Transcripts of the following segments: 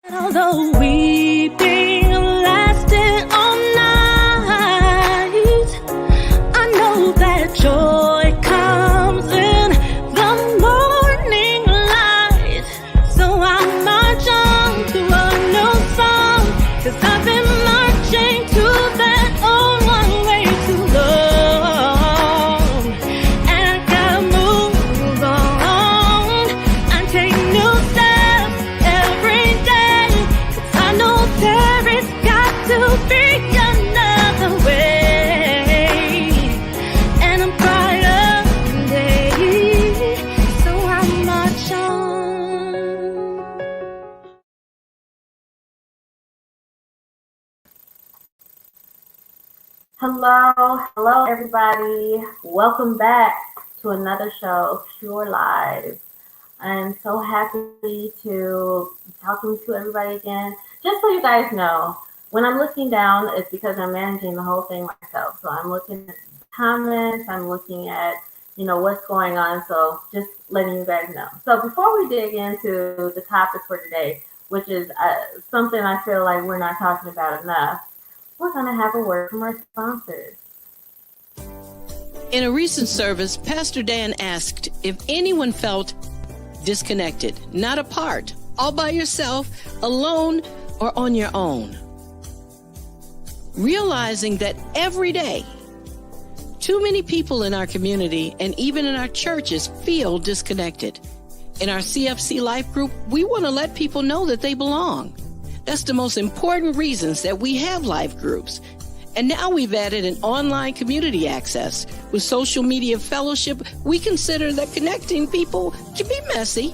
Although weeping lasted all night, I know that joy comes in the morning light. So I march on to a new song, 'cause I've been marching to that old one way too long. And I gotta move on and take new steps every day, 'cause I know there is got to be another way. And I'm brighter day, so I march on. Hello everybody. Welcome back to another show, Pure Live. I'm so happy to be talking to everybody again. Just so you guys know, when I'm looking down, it's because I'm managing the whole thing myself. So I'm looking at the comments, I'm looking at, what's going on. So just letting you guys know. So before we dig into the topic for today, which is something I feel like we're not talking about enough, we're going to have a word from our sponsors. In a recent service, Pastor Dan asked if anyone felt disconnected, not apart, all by yourself, alone, or on your own. Realizing that every day, too many people in our community and even in our churches feel disconnected. In our CFC Life Group, we want to let people know that they belong. That's the most important reasons that we have life groups. And now we've added an online community access. With social media fellowship, we consider that connecting people can be messy.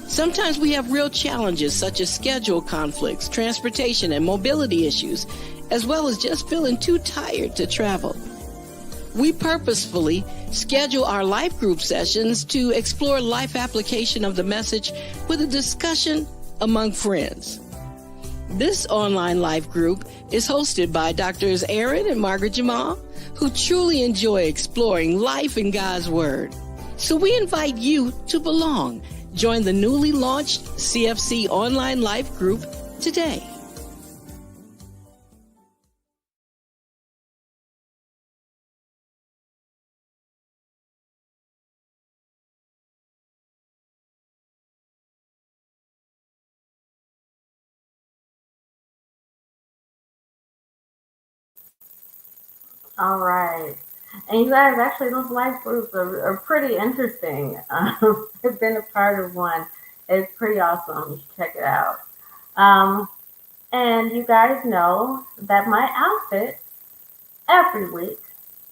Sometimes we have real challenges such as schedule conflicts, transportation and mobility issues, as well as just feeling too tired to travel. We purposefully schedule our life group sessions to explore life application of the message with a discussion among friends. This online life group is hosted by Drs. Aaron and Margaret Jamal, who truly enjoy exploring life in God's Word. So we invite you to belong. Join the newly launched CFC online life group today. All right. And you guys, actually, those life groups are pretty interesting. I've been a part of one. It's pretty awesome. You should check it out. And you guys know that my outfits every week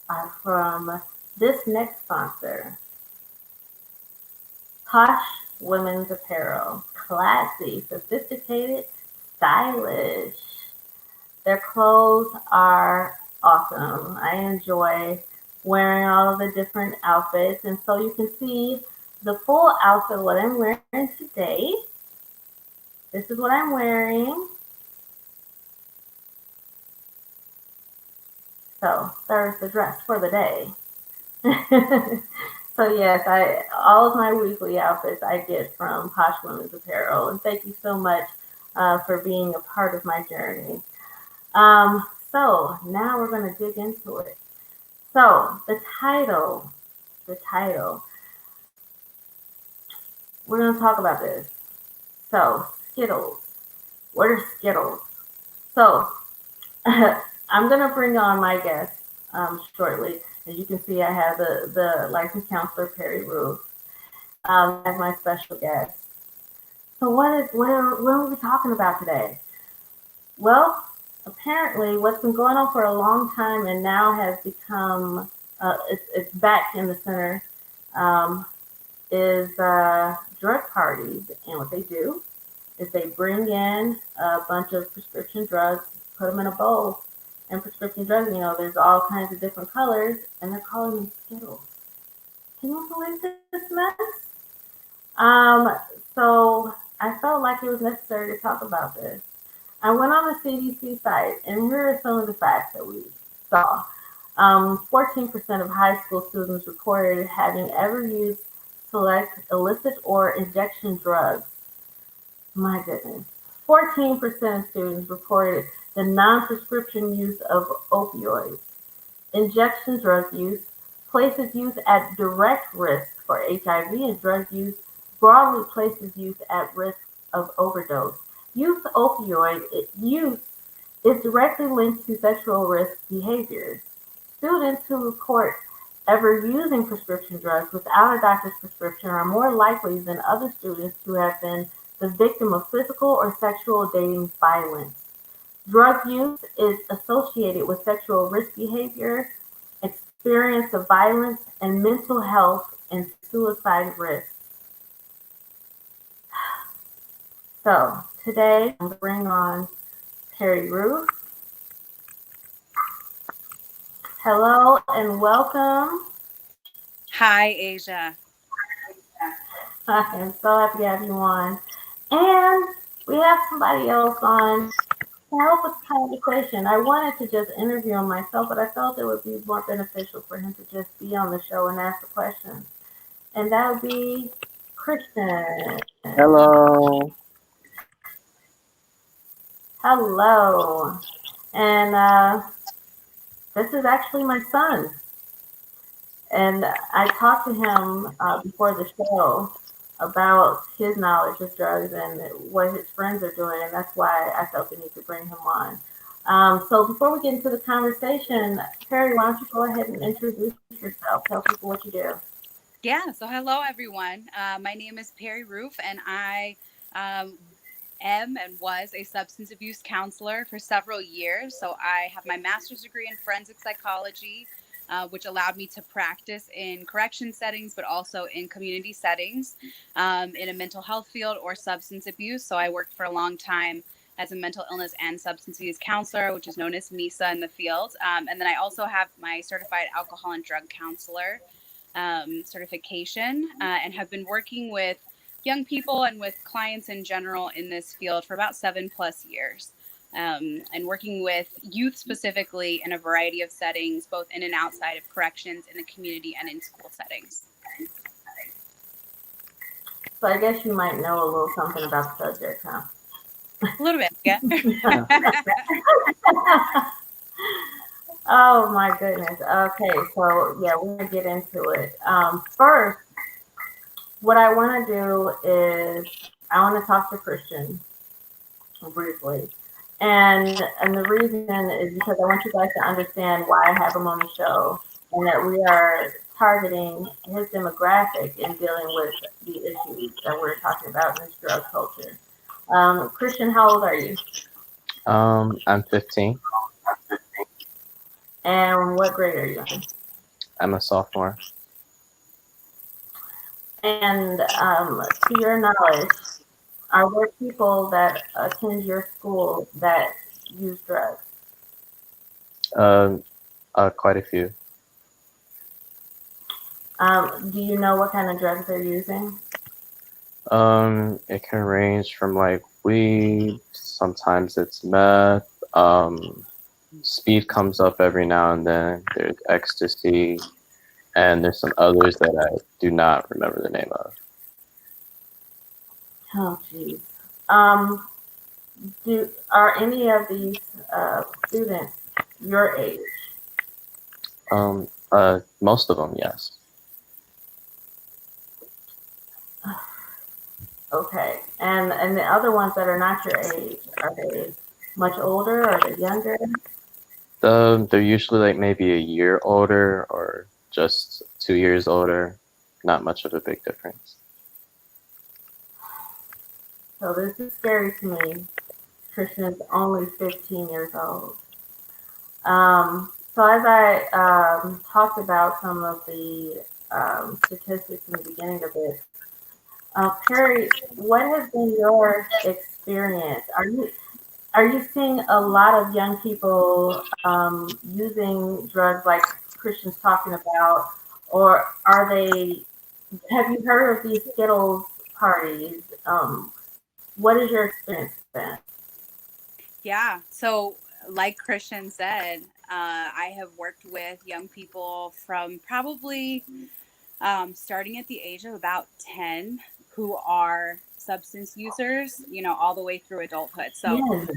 are from this next sponsor, Posh Women's Apparel. Classy, sophisticated, stylish. Their clothes are awesome. I enjoy wearing all of the different outfits. And so you can see the full outfit, what I'm wearing today. This is what I'm wearing. So there's the dress for the day. So yes, all of my weekly outfits I get from Posh Women's Apparel. And thank you so much for being a part of my journey. So now we're going to dig into it. So the title, we're going to talk about this. So Skittles, what are Skittles? So I'm going to bring on my guest shortly. As you can see, I have the licensed counselor, Perry Roof, as my special guest. So what are we talking about today? Well, apparently what's been going on for a long time and now has become, it's back in the center, is drug parties. And what they do is they bring in a bunch of prescription drugs, put them in a bowl, and prescription drugs, there's all kinds of different colors, and they're calling them Skittles. Can you believe this mess? So I felt like it was necessary to talk about this. I went on the CDC site, and here are some of the facts that we saw. 14% of high school students reported having ever used select illicit or injection drugs. My goodness. 14% of students reported the non-prescription use of opioids. Injection drug use places youth at direct risk for HIV, and drug use broadly places youth at risk of overdose. Youth opioid use is directly linked to sexual risk behaviors. Students who report ever using prescription drugs without a doctor's prescription are more likely than other students to have been the victim of physical or sexual dating violence. Drug use is associated with sexual risk behavior, experience of violence, and mental health and suicide risk. So today I'm going to bring on Perry Ruth. Hello and welcome. Hi, Asia. I'm so happy to have you on. And we have somebody else on to help with the conversation. I wanted to just interview him myself, but I felt it would be more beneficial for him to just be on the show and ask the questions. And that would be Christian. Hello. Hello. And this is actually my son. And I talked to him before the show about his knowledge of drugs and what his friends are doing, and that's why I felt the need to bring him on. So before we get into the conversation, Perry, why don't you go ahead and introduce yourself? Tell people what you do. Yeah, so hello, everyone. My name is Perry Roof, and I am and was a substance abuse counselor for several years. So I have my master's degree in forensic psychology, which allowed me to practice in correction settings, but also in community settings in a mental health field or substance abuse. So I worked for a long time as a mental illness and substance abuse counselor, which is known as MISA in the field. And then I also have my certified alcohol and drug counselor certification and have been working with young people and with clients in general in this field for about 7+ years. And working with youth specifically in a variety of settings, both in and outside of corrections, in the community and in school settings. So I guess you might know a little something about the subject, huh? A little bit, yeah. Oh my goodness. Okay, so yeah, we're gonna get into it. First, what I want to do is I want to talk to Christian briefly, and the reason is because I want you guys to understand why I have him on the show, and that we are targeting his demographic in dealing with the issues that we're talking about in this drug culture. Christian, how old are you? I'm 15. And what grade are you in? I'm a sophomore. And to your knowledge, are there people that attend your school that use drugs? Quite a few. Do you know what kind of drugs they're using? It can range from like weed, sometimes it's meth, speed comes up every now and then, there's ecstasy, and there's some others that I do not remember the name of. Oh, geez. Are any of these students your age? Most of them, yes. Okay. And the other ones that are not your age, are they much older or are they younger? They're usually like maybe a year older or just 2 years older. Not much of a big difference. So this is scary to me. Christian is only 15 years old. So as I talked about some of the statistics in the beginning of this, Perry, what has been your experience? Are you seeing a lot of young people using drugs like Christian's talking about, or are they? Have you heard of these Skittles parties? What is your experience been? Yeah. So, like Christian said, I have worked with young people from probably starting at the age of about 10 who are substance users, all the way through adulthood. So Yes.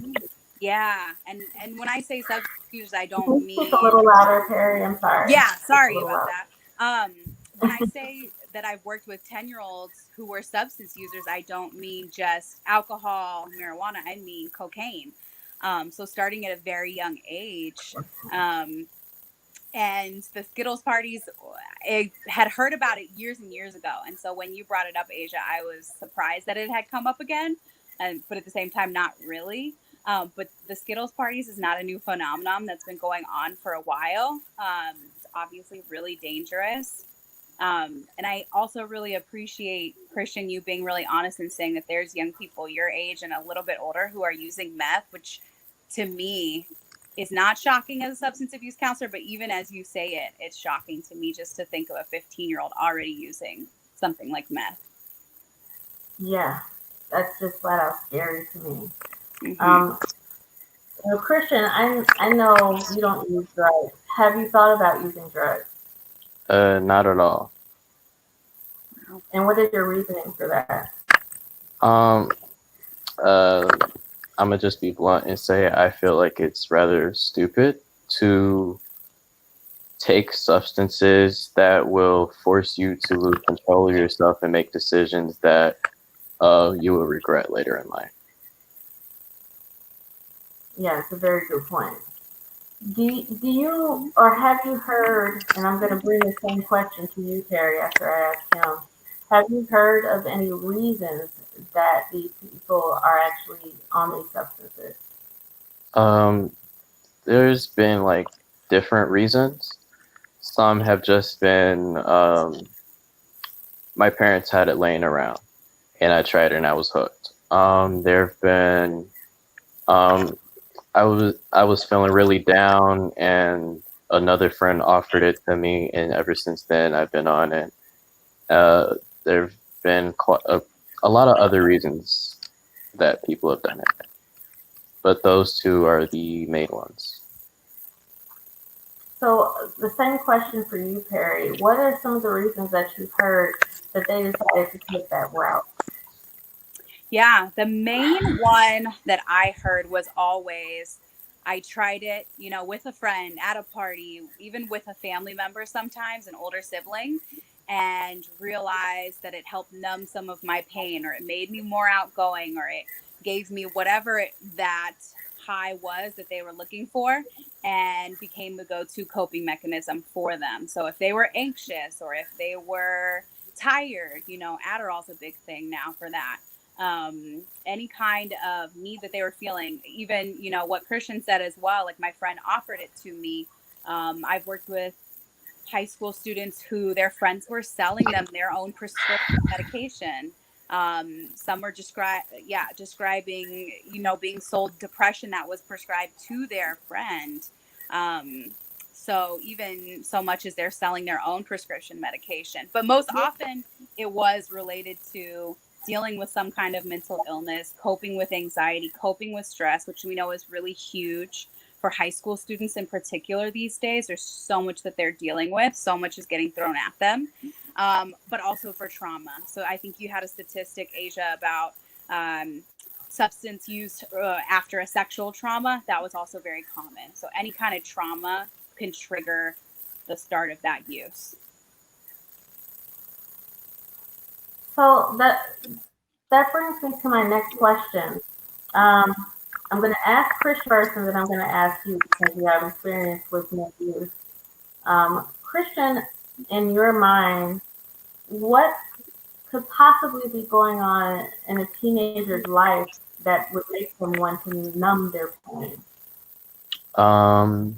yeah, and when I say substance users, I Can don't you speak a little mean, louder, Terry? I'm sorry. yeah, Speak a sorry little about louder. that. When I say that I've worked with 10-year-olds who were substance users, I don't mean just alcohol, marijuana, I mean cocaine. So starting at a very young age. And the Skittles parties, I had heard about it years and years ago. And so when you brought it up, Asia, I was surprised that it had come up again. But at the same time, not really. But the Skittles parties is not a new phenomenon that's been going on for a while. It's obviously really dangerous. And I also really appreciate, Christian, you being really honest and saying that there's young people your age and a little bit older who are using meth, which to me is not shocking as a substance abuse counselor, but even as you say it, it's shocking to me just to think of a 15-year-old already using something like meth. Yeah, that's just flat out scary to me. Mm-hmm. Christian, I know you don't use drugs. Have you thought about using drugs? Not at all. And what is your reasoning for that? Um, I'm gonna just be blunt and say I feel like it's rather stupid to take substances that will force you to lose control of yourself and make decisions that you will regret later in life. Yeah, it's a very good point. Do you or have you heard, and I'm going to bring the same question to you, Terry, after I ask him, have you heard of any reasons that these people are actually on these substances? Um, there's been like different reasons. Some have just been my parents had it laying around, and I tried it and I was hooked. There have been um, I was feeling really down, and another friend offered it to me, and ever since then I've been on it. There've been a lot of other reasons that people have done it, but those two are the main ones. So the same question for you, Perry. What are some of the reasons that you've heard that they decided to take that route? Yeah, the main one that I heard was always, I tried it, with a friend at a party, even with a family member sometimes, an older sibling, and realized that it helped numb some of my pain, or it made me more outgoing, or it gave me whatever that high was that they were looking for, and became the go-to coping mechanism for them. So if they were anxious or if they were tired, Adderall's a big thing now for that. Any kind of need that they were feeling, even, what Christian said as well, like my friend offered it to me. I've worked with high school students who their friends were selling them their own prescription medication. Some were describing, being sold depression that was prescribed to their friend. Um, so even so much as they're selling their own prescription medication, but most often it was related to dealing with some kind of mental illness, coping with anxiety, coping with stress, which we know is really huge for high school students in particular these days. There's so much that they're dealing with, so much is getting thrown at them, but also for trauma. So I think you had a statistic, Asia, about substance use after a sexual trauma. That was also very common. So any kind of trauma can trigger the start of that use. So that brings me to my next question. Um, I'm going to ask Chris first, and then I'm going to ask you because you have experience with meth use. Christian, in your mind, what could possibly be going on in a teenager's life that would make them want to numb their pain? Um,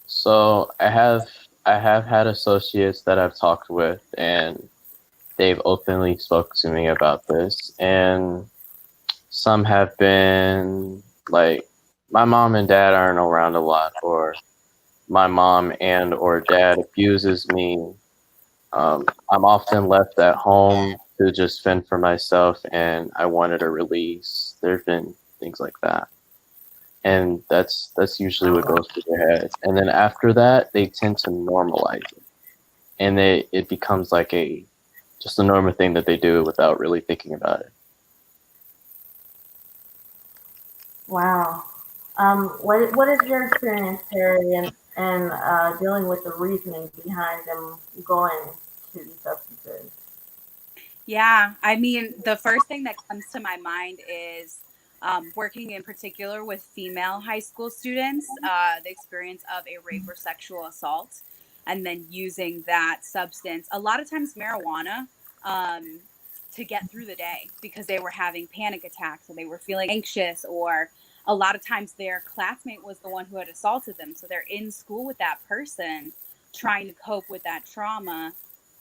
so I have had associates that I've talked with, and they've openly spoke to me about this, and some have been like, my mom and dad aren't around a lot, or my mom and or dad abuses me. I'm often left at home to just fend for myself, and I wanted a release. There've been things like that, and that's usually what goes through their heads. And then after that, they tend to normalize it, and it becomes like a just a normal thing that they do without really thinking about it. Wow. What is your experience, Terry, and dealing with the reasoning behind them going to these substances? Yeah, I mean, the first thing that comes to my mind is working in particular with female high school students, the experience of a rape or sexual assault, and then using that substance, a lot of times marijuana, um, to get through the day because they were having panic attacks or they were feeling anxious, or a lot of times their classmate was the one who had assaulted them. So they're in school with that person trying to cope with that trauma,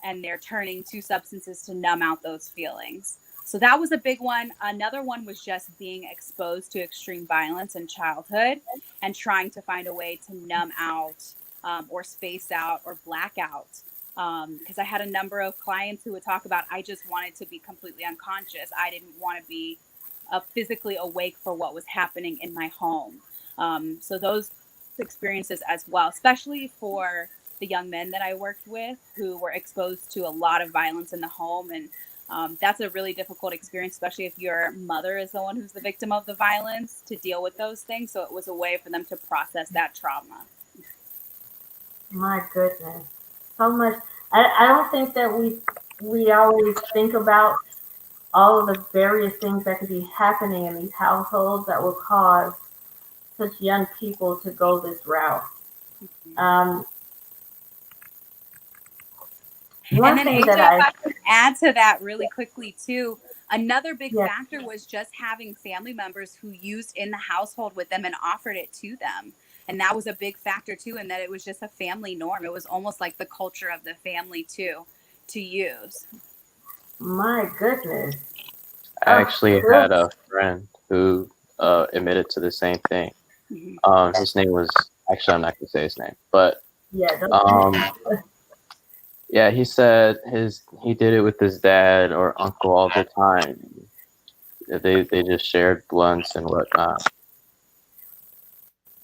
and they're turning to substances to numb out those feelings. So that was a big one. Another one was just being exposed to extreme violence in childhood and trying to find a way to numb out, or space out or black out. Because I had a number of clients who would talk about, I just wanted to be completely unconscious. I didn't want to be physically awake for what was happening in my home. So those experiences as well, especially for the young men that I worked with who were exposed to a lot of violence in the home. And that's a really difficult experience, especially if your mother is the one who's the victim of the violence, to deal with those things. So it was a way for them to process that trauma. My goodness, so much. I don't think that we always think about all of the various things that could be happening in these households that will cause such young people to go this route. Um, And one then thing AJ, that if I I can add to that really quickly too, another big yes, factor was just having family members who used in the household with them and offered it to them. And that was a big factor too, in that it was just a family norm. It was almost like the culture of the family too, to use. my goodness. I Oh, actually good. had a friend who admitted to the same thing. Mhm. His name was actually, I'm not gonna say his name, but Yeah, don't say um, yeah, he said he did it with his dad or uncle all the time. They just shared blunts and whatnot.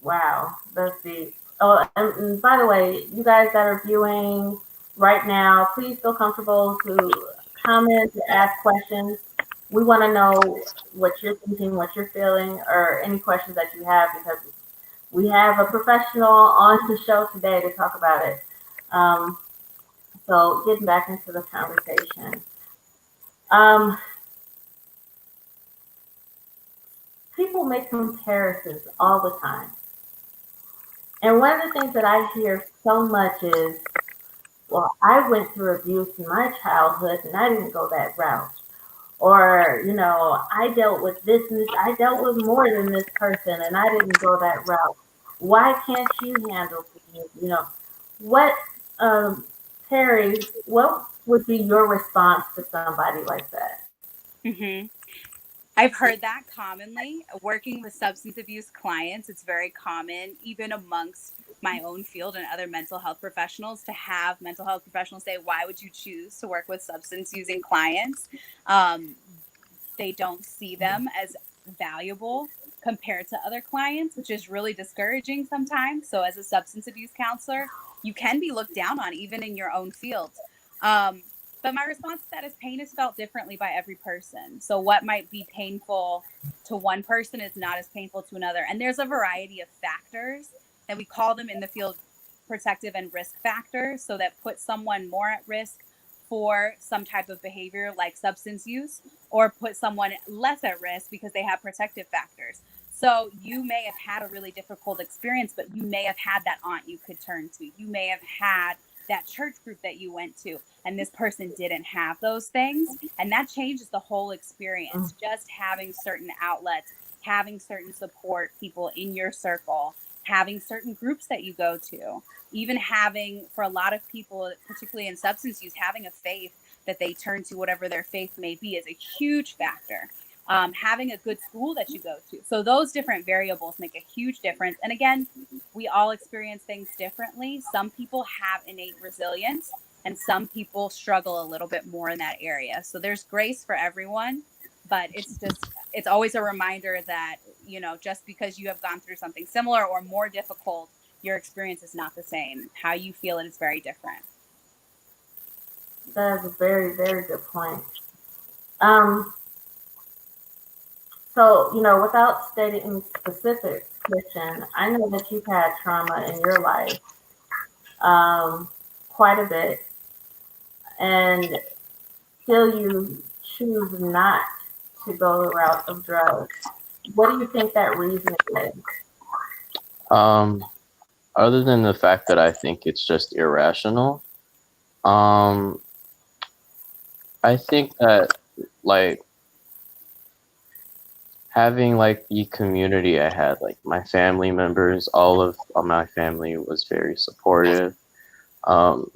wow, that's deep. Oh, and by the way, you guys that are viewing right now, please feel comfortable to comment, to ask questions. We want to know what you're thinking, what you're feeling, or any questions that you have because we have a professional on the show today to talk about it. Um, so getting back into the conversation. Um, People make comparisons all the time. And one of the things that I hear so much is, well, I went through abuse in my childhood and I didn't go that route. Or, I dealt with this and this, I dealt with more than this person and I didn't go that route. Why can't you handle things? What, um, Terry, what would be your response to somebody like that? Mhm. I've heard that commonly. Working with substance abuse clients, it's very common, even amongst my own field and other mental health professionals, to have mental health professionals say, why would you choose to work with substance using clients? Um, they don't see them as valuable compared to other clients, which is really discouraging sometimes. So, as a substance abuse counselor, you can be looked down on even in your own field. Um, but my response to that is pain is felt differently by every person. So, what might be painful to one person is not as painful to another. And there's a variety of factors, and we call them in the field protective and risk factors. So, that put someone more at risk for some type of behavior like substance use, or put someone less at risk because they have protective factors. So you may have had a really difficult experience, but you may have had that aunt you could turn to. You may have had that church group that you went to, and this person didn't have those things. And that changes the whole experience. Just having certain outlets, having certain support people in your circle, having certain groups that you go to, even having, for a lot of people, particularly in substance use, having a faith that they turn to, whatever their faith may be, is a huge factor. Having a good school that you go to. So those different variables make a huge difference. And again, we all experience things differently. Some people have innate resilience and some people struggle a little bit more in that area. So there's grace for everyone, but it's always a reminder that, just because you have gone through something similar or more difficult, your experience is not the same. How you feel it is very different. That's a very, very good point. Um, so, without stating specifics, Christian, I know that you've had trauma in your life, um, quite a bit, and still you choose not to go the route of drugs. What do you think that reason is? Um, Other than the fact that I think it's just irrational, um, I think that like having like the community I had, like my family members, all of my family was very supportive. Um,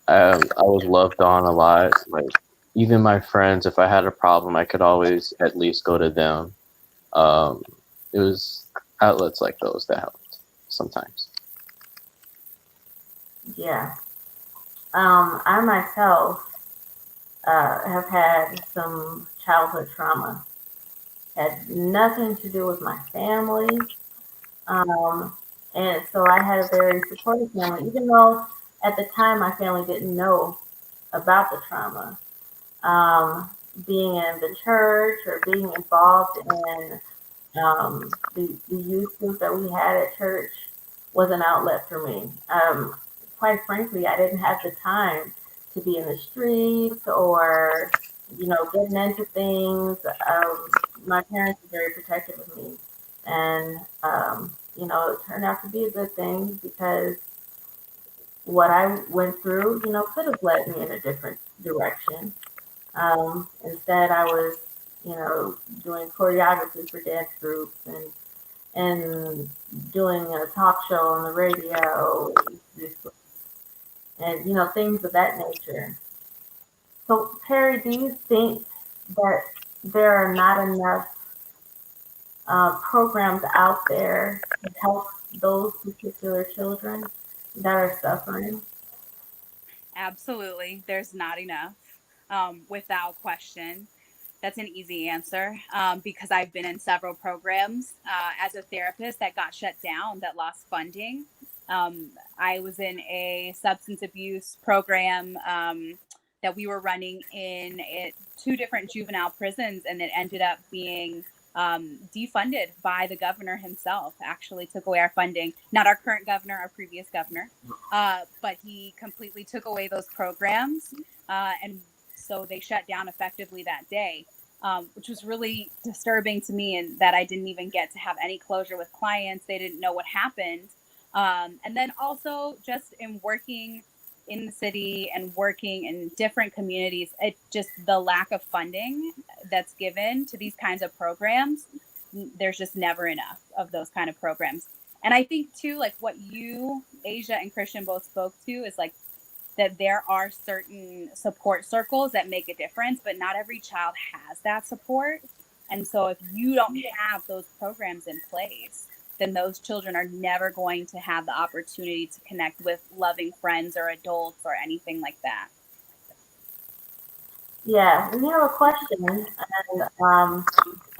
I was loved on a lot. Like even my friends, if I had a problem, I could always at least go to them. Um, it was outlets like those that helped sometimes. Yeah. I myself have had some childhood trauma. Had nothing to do with my family. Um, and so I had a very supportive family, even though at the time my family didn't know about the trauma. Being in the church or being involved in the youth group that we had at church was an outlet for me. Quite frankly, I didn't have the time to be in the streets or, getting into things. My parents were very protective of me. And, it turned out to be a good thing because what I went through, could have led me in a different direction. Instead, I was, doing choreography for dance groups and doing a talk show on the radio and things of that nature. So, Perry, do you think that there are not enough programs out there to help those particular children that are suffering? Absolutely. There's not enough, without question. That's an easy answer, because I've been in several programs as a therapist that got shut down, that lost funding. I was in a substance abuse program that we were running in two different juvenile prisons, and it ended up being defunded by the governor himself. Actually, took away our funding. Not our current governor, our previous governor, but he completely took away those programs, and so they shut down effectively that day, which was really disturbing to me, and that I didn't even get to have any closure with clients. They didn't know what happened. And then also just in working in the city and working in different communities, it just the lack of funding that's given to these kinds of programs, there's just never enough of those kind of programs. And I think too, like what you, Asia, and Christian both spoke to is like that there are certain support circles that make a difference, but not every child has that support. And so if you don't have those programs in place, then those children are never going to have the opportunity to connect with loving friends or adults or anything like that. Yeah, we have a question, and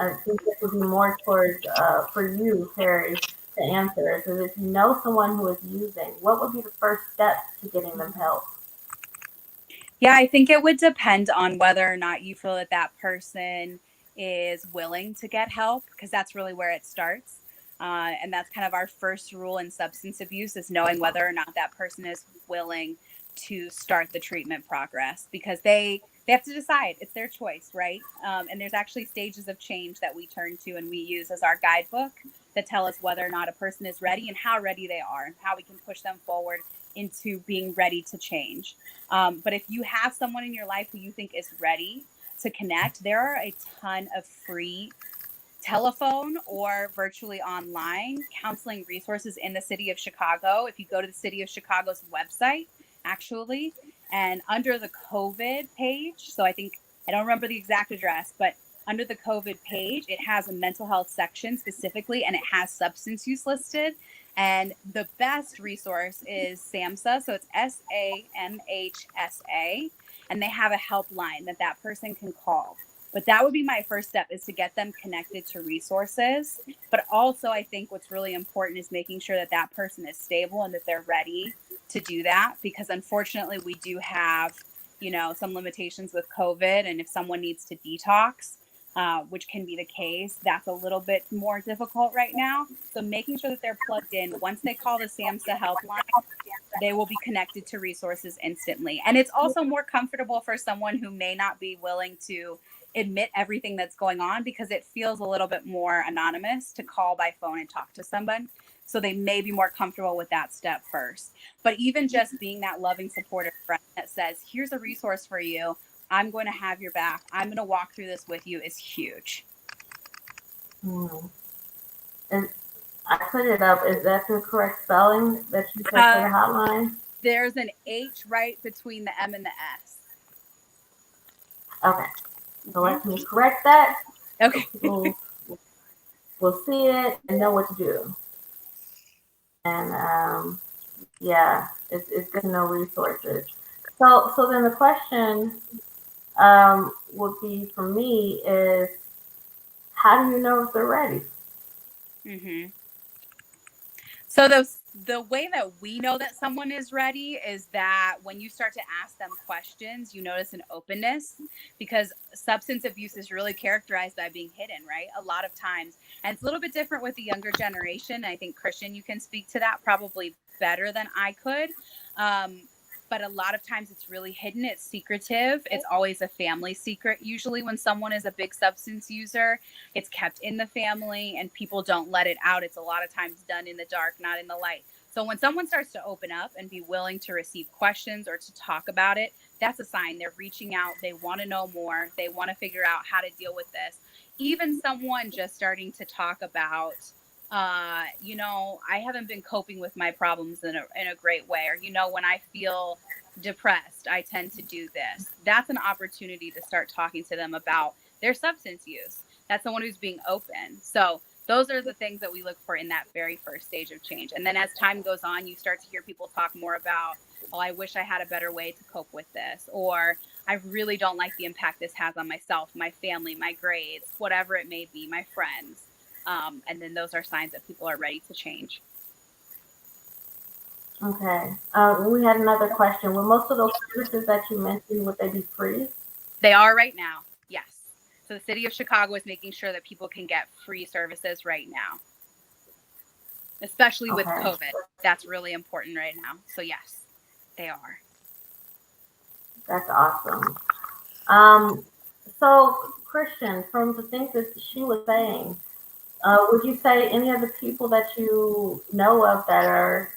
I think this would be more towards for you, Terry, to answer. So, if you know someone who is using, what would be the first step to getting them help? Yeah, I think it would depend on whether or not you feel that that person is willing to get help, because that's really where it starts. And that's kind of our first rule in substance abuse, is knowing whether or not that person is willing to start the treatment progress, because they have to decide. It's their choice, right? And there's actually stages of change that we turn to and we use as our guidebook that tell us whether or not a person is ready and how ready they are and how we can push them forward into being ready to change. But if you have someone in your life who you think is ready to connect, there are a ton of free telephone or virtually online counseling resources in the city of Chicago. If you go to the city of Chicago's website, actually, and under the COVID page, so I think, I don't remember the exact address, but under the COVID page, it has a mental health section specifically, and it has substance use listed. And the best resource is SAMHSA. So it's SAMHSA. And they have a helpline that that person can call. But that would be my first step, is to get them connected to resources. But also, I think what's really important is making sure that that person is stable and that they're ready to do that, because unfortunately we do have some limitations with COVID. And if someone needs to detox, which can be the case, that's a little bit more difficult right now. So making sure that they're plugged in. Once they call the SAMHSA helpline, they will be connected to resources instantly. And it's also more comfortable for someone who may not be willing to admit everything that's going on, because it feels a little bit more anonymous to call by phone and talk to someone. So they may be more comfortable with that step first. But even just being that loving, supportive friend that says, here's a resource for you, I'm going to have your back, I'm going to walk through this with you, is huge. And I put it up. Is that the correct spelling that you said for the hotline? There's an H right between the M and the S. Okay. So let me correct that. Okay. So people will see it and know what to do. And yeah, it's good to know resources. So then the question would be for me is, how do you know if they're ready? So the way that we know that someone is ready is that when you start to ask them questions, you notice an openness, because substance abuse is really characterized by being hidden, right? A lot of times. And it's a little bit different with the younger generation. I think, Christian, you can speak to that probably better than I could. But a lot of times it's really hidden. It's secretive. It's always a family secret. Usually when someone is a big substance user, it's kept in the family and people don't let it out. It's a lot of times done in the dark, not in the light. So when someone starts to open up and be willing to receive questions or to talk about it, that's a sign they're reaching out. They want to know more. They want to figure out how to deal with this. Even someone just starting to talk about, I haven't been coping with my problems in a great way. Or, when I feel depressed, I tend to do this. That's an opportunity to start talking to them about their substance use. That's someone who's being open. So those are the things that we look for in that very first stage of change. And then as time goes on, you start to hear people talk more about, oh, I wish I had a better way to cope with this. Or I really don't like the impact this has on myself, my family, my grades, whatever it may be, my friends. And then those are signs that people are ready to change. Okay. We had another question. Will most of those services that you mentioned, would they be free? They are right now. Yes. So the city of Chicago is making sure that people can get free services right now, especially with COVID. That's really important right now. So yes, they are. That's awesome. So Christian, from the things that she was saying, would you say any of the people that you know of that are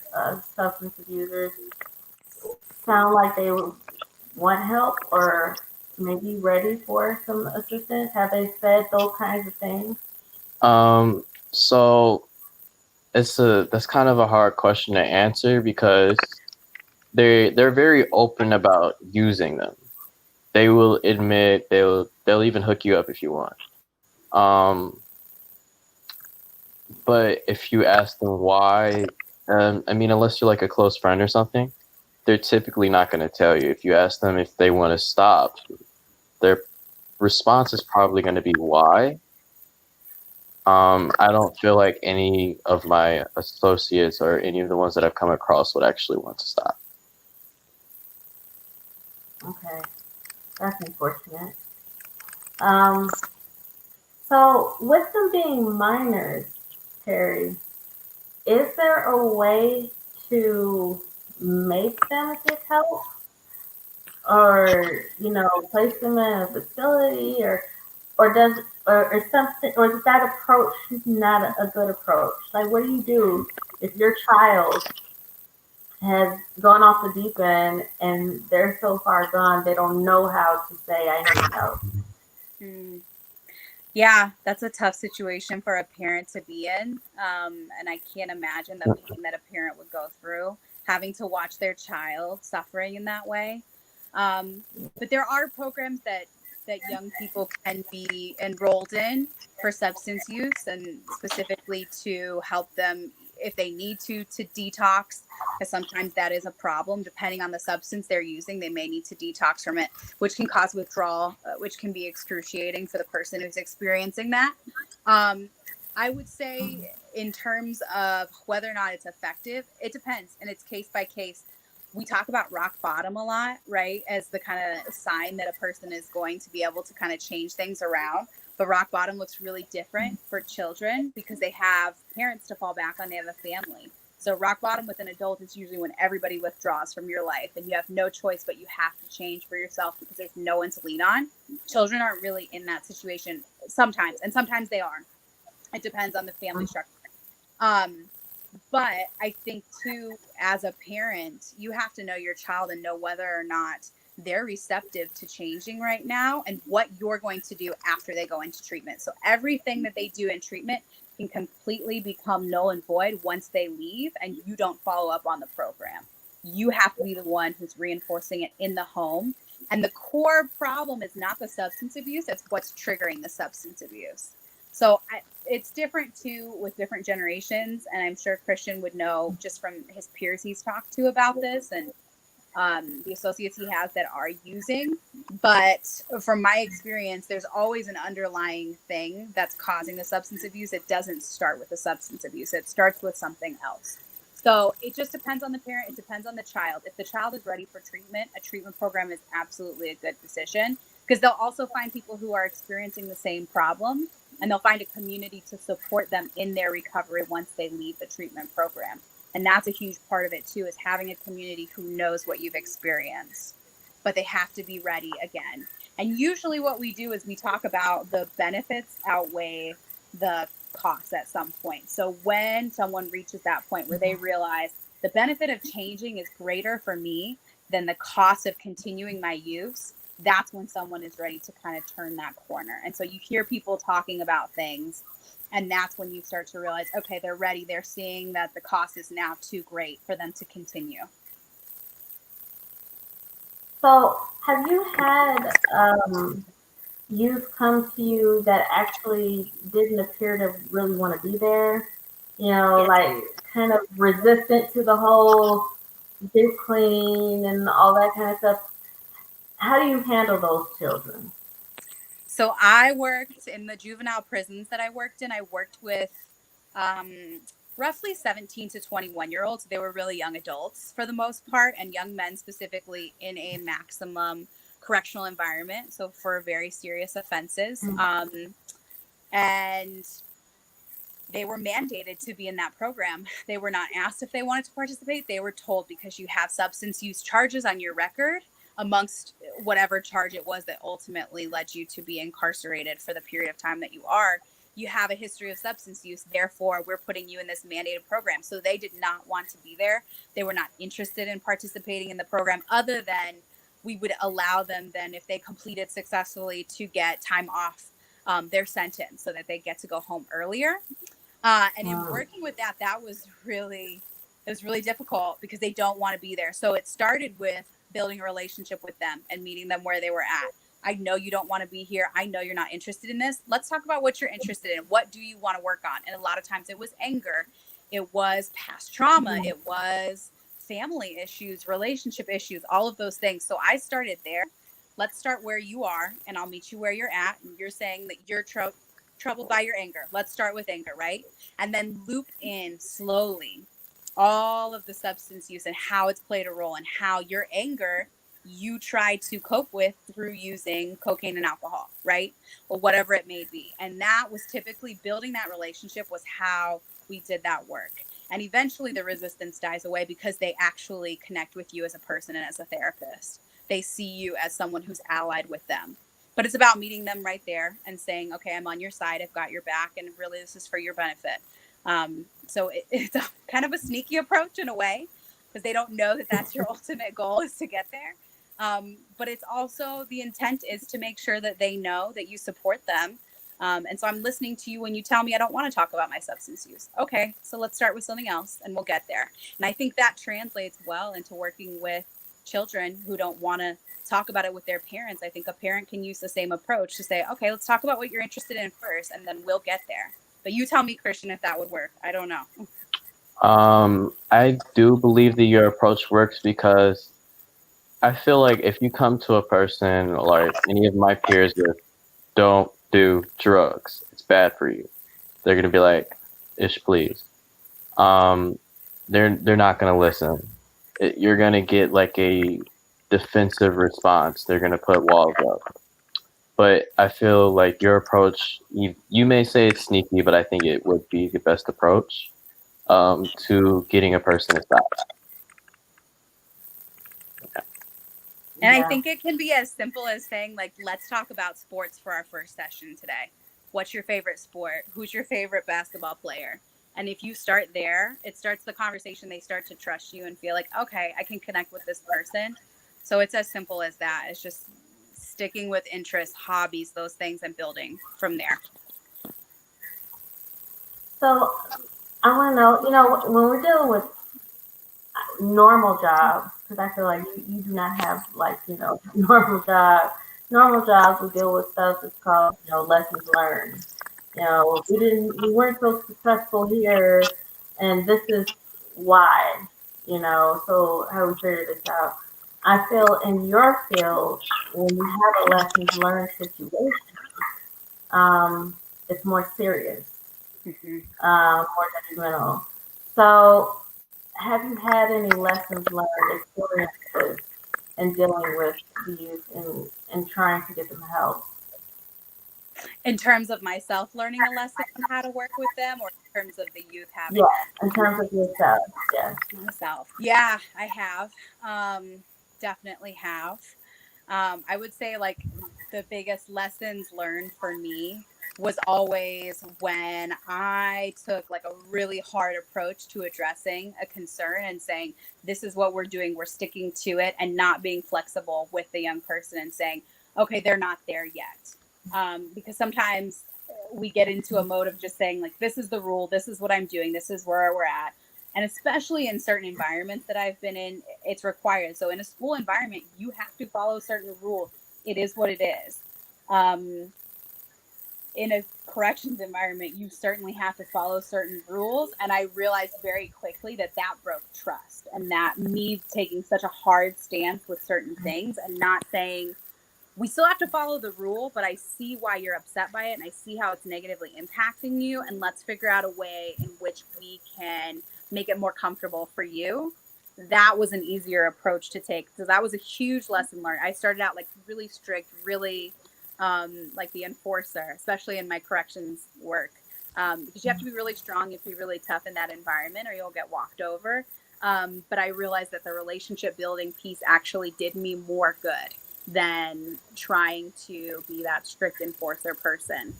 substance abusers sound like they would want help or maybe ready for some assistance? Have they said those kinds of things? So that's kind of a hard question to answer, because they're very open about using them. They will admit they'll even hook you up if you want. But if you ask them why, unless you're like a close friend or something, they're typically not going to tell you. If you ask them if they want to stop, their response is probably going to be why. I don't feel like any of my associates or any of the ones that I've come across would actually want to stop. Okay, that's unfortunate. So with them being minors, Terry, is there a way to make them get help, or place them in a facility, or does or something, or is that approach not a good approach? Like, what do you do if your child has gone off the deep end and they're so far gone they don't know how to say I need help? Yeah, that's a tough situation for a parent to be in. And I can't imagine the pain that a parent would go through having to watch their child suffering in that way. But there are programs that young people can be enrolled in for substance use, and specifically to help them if they need to detox, because sometimes that is a problem. Depending on the substance they're using, they may need to detox from it, which can cause withdrawal, which can be excruciating for the person who's experiencing that. I would say in terms of whether or not it's effective, it depends, and it's case by case. we talk about rock bottom a lot, right? As the kind of sign that a person is going to be able to kind of change things around. But rock bottom looks really different for children because they have parents to fall back on, they have a family. So rock bottom with an adult is usually when everybody withdraws from your life and you have no choice, but you have to change for yourself because there's no one to lean on. Children aren't really in that situation sometimes, and sometimes they are. It depends on the family structure. But I think too, as a parent, you have to know your child and know whether or not they're receptive to changing right now and what you're going to do after they go into treatment. So everything that they do in treatment can completely become null and void once they leave and you don't follow up on the program. You have to be the one who's reinforcing it in the home. And the core problem is not the substance abuse, it's what's triggering the substance abuse. So it's different too with different generations. And I'm sure Christian would know just from his peers he's talked to about this and the associates he has that are using. But from my experience, there's always an underlying thing that's causing the substance abuse. It doesn't start with the substance abuse. It starts with something else. So it just depends on the parent. It depends on the child. If the child is ready for treatment, a treatment program is absolutely a good decision because they'll also find people who are experiencing the same problem and they'll find a community to support them in their recovery once they leave the treatment program. And that's a huge part of it too, is having a community who knows what you've experienced, but they have to be ready again. And usually what we do is we talk about the benefits outweigh the costs at some point. So when someone reaches that point where they realize the benefit of changing is greater for me than the cost of continuing my use, that's when someone is ready to kind of turn that corner. And so you hear people talking about things, and that's when you start to realize, okay, they're ready. They're seeing that the cost is now too great for them to continue. So, have you had youth come to you that actually didn't appear to really want to be there? You know, like kind of resistant to the whole get clean and all that kind of stuff. How do you handle those children? So I worked in the juvenile prisons that I worked in. I worked with roughly 17 to 21-year-olds. They were really young adults for the most part, and young men specifically in a maximum correctional environment. So for very serious offenses. And they were mandated to be in that program. They were not asked if they wanted to participate. They were told because you have substance use charges on your record, amongst whatever charge it was that ultimately led you to be incarcerated for the period of time that you are, you have a history of substance use. Therefore, we're putting you in this mandated program. So they did not want to be there. They were not interested in participating in the program, other than we would allow them then, if they completed successfully, to get time off their sentence so that they get to go home earlier. And in working with that, it was really difficult because they don't want to be there. So it started with building a relationship with them and meeting them where they were at. I know you don't want to be here. I know you're not interested in this. Let's talk about what you're interested in. What do you want to work on? And a lot of times it was anger. It was past trauma. It was family issues, relationship issues, all of those things. So I started there. Let's start where you are, and I'll meet you where you're at. And you're saying that you're troubled by your anger. Let's start with anger, right? And then loop in slowly all of the substance use and how it's played a role, and how your anger you try to cope with through using cocaine and alcohol, right? Or whatever it may be. And that was typically building that relationship was how we did that work. And eventually the resistance dies away because they actually connect with you as a person and as a therapist. They see you as someone who's allied with them. But it's about meeting them right there and saying, okay, I'm on your side. I've got your back. And really, this is for your benefit. So it's a kind of a sneaky approach in a way, because they don't know that that's your ultimate goal, is to get there. But it's also, the intent is to make sure that they know that you support them. And so I'm listening to you when you tell me I don't want to talk about my substance use. Okay, so let's start with something else and we'll get there. And I think that translates well into working with children who don't want to talk about it with their parents. I think a parent can use the same approach to say, okay, let's talk about what you're interested in first, and then we'll get there. But you tell me, Christian, if that would work. I don't know. I do believe that your approach works because I feel like if you come to a person, like any of my peers, with don't do drugs, it's bad for you, they're gonna be like, ish, please. They're not gonna listen. you're gonna get like a defensive response. They're gonna put walls up. But I feel like your approach, you may say it's sneaky, but I think it would be the best approach to getting a person to stop. And I Yeah. think it can be as simple as saying, like, let's talk about sports for our first session today. What's your favorite sport? Who's your favorite basketball player? And if you start there, it starts the conversation. They start to trust you and feel like, okay, I can connect with this person. So it's as simple as that. It's just sticking with interests, hobbies, those things, and building from there. So I want to know, when we're dealing with normal jobs, because I feel like you do not have like, normal jobs. Normal jobs, we deal with stuff that's called, lessons learned. We weren't so successful here, and this is why, so how we figure this out. I feel in your field, when you have a lessons learned situation, it's more serious, more detrimental. So, have you had any lessons learned experiences in dealing with the youth and trying to get them help? In terms of myself learning a lesson on how to work with them, or in terms of the youth having Yeah, in terms of yourself, yeah. myself. Yeah, I have. Definitely have. I would say like the biggest lessons learned for me was always when I took like a really hard approach to addressing a concern and saying, this is what we're doing, we're sticking to it, and not being flexible with the young person and saying, okay, they're not there yet. Because sometimes we get into a mode of just saying, like, this is the rule, this is what I'm doing, this is where we're at. And especially in certain environments that I've been in, it's required. So in a school environment, you have to follow certain rules. It is what it is. In a corrections environment, you certainly have to follow certain rules. And I realized very quickly that that broke trust, and that me taking such a hard stance with certain things and not saying, we still have to follow the rule, but I see why you're upset by it, and I see how it's negatively impacting you, and let's figure out a way in which we can make it more comfortable for you. That was an easier approach to take. So that was a huge lesson learned. I started out like really strict, really like the enforcer, especially in my corrections work, because you have to be really strong, you have to be really tough in that environment, or you'll get walked over. But I realized that the relationship building piece actually did me more good than trying to be that strict enforcer person.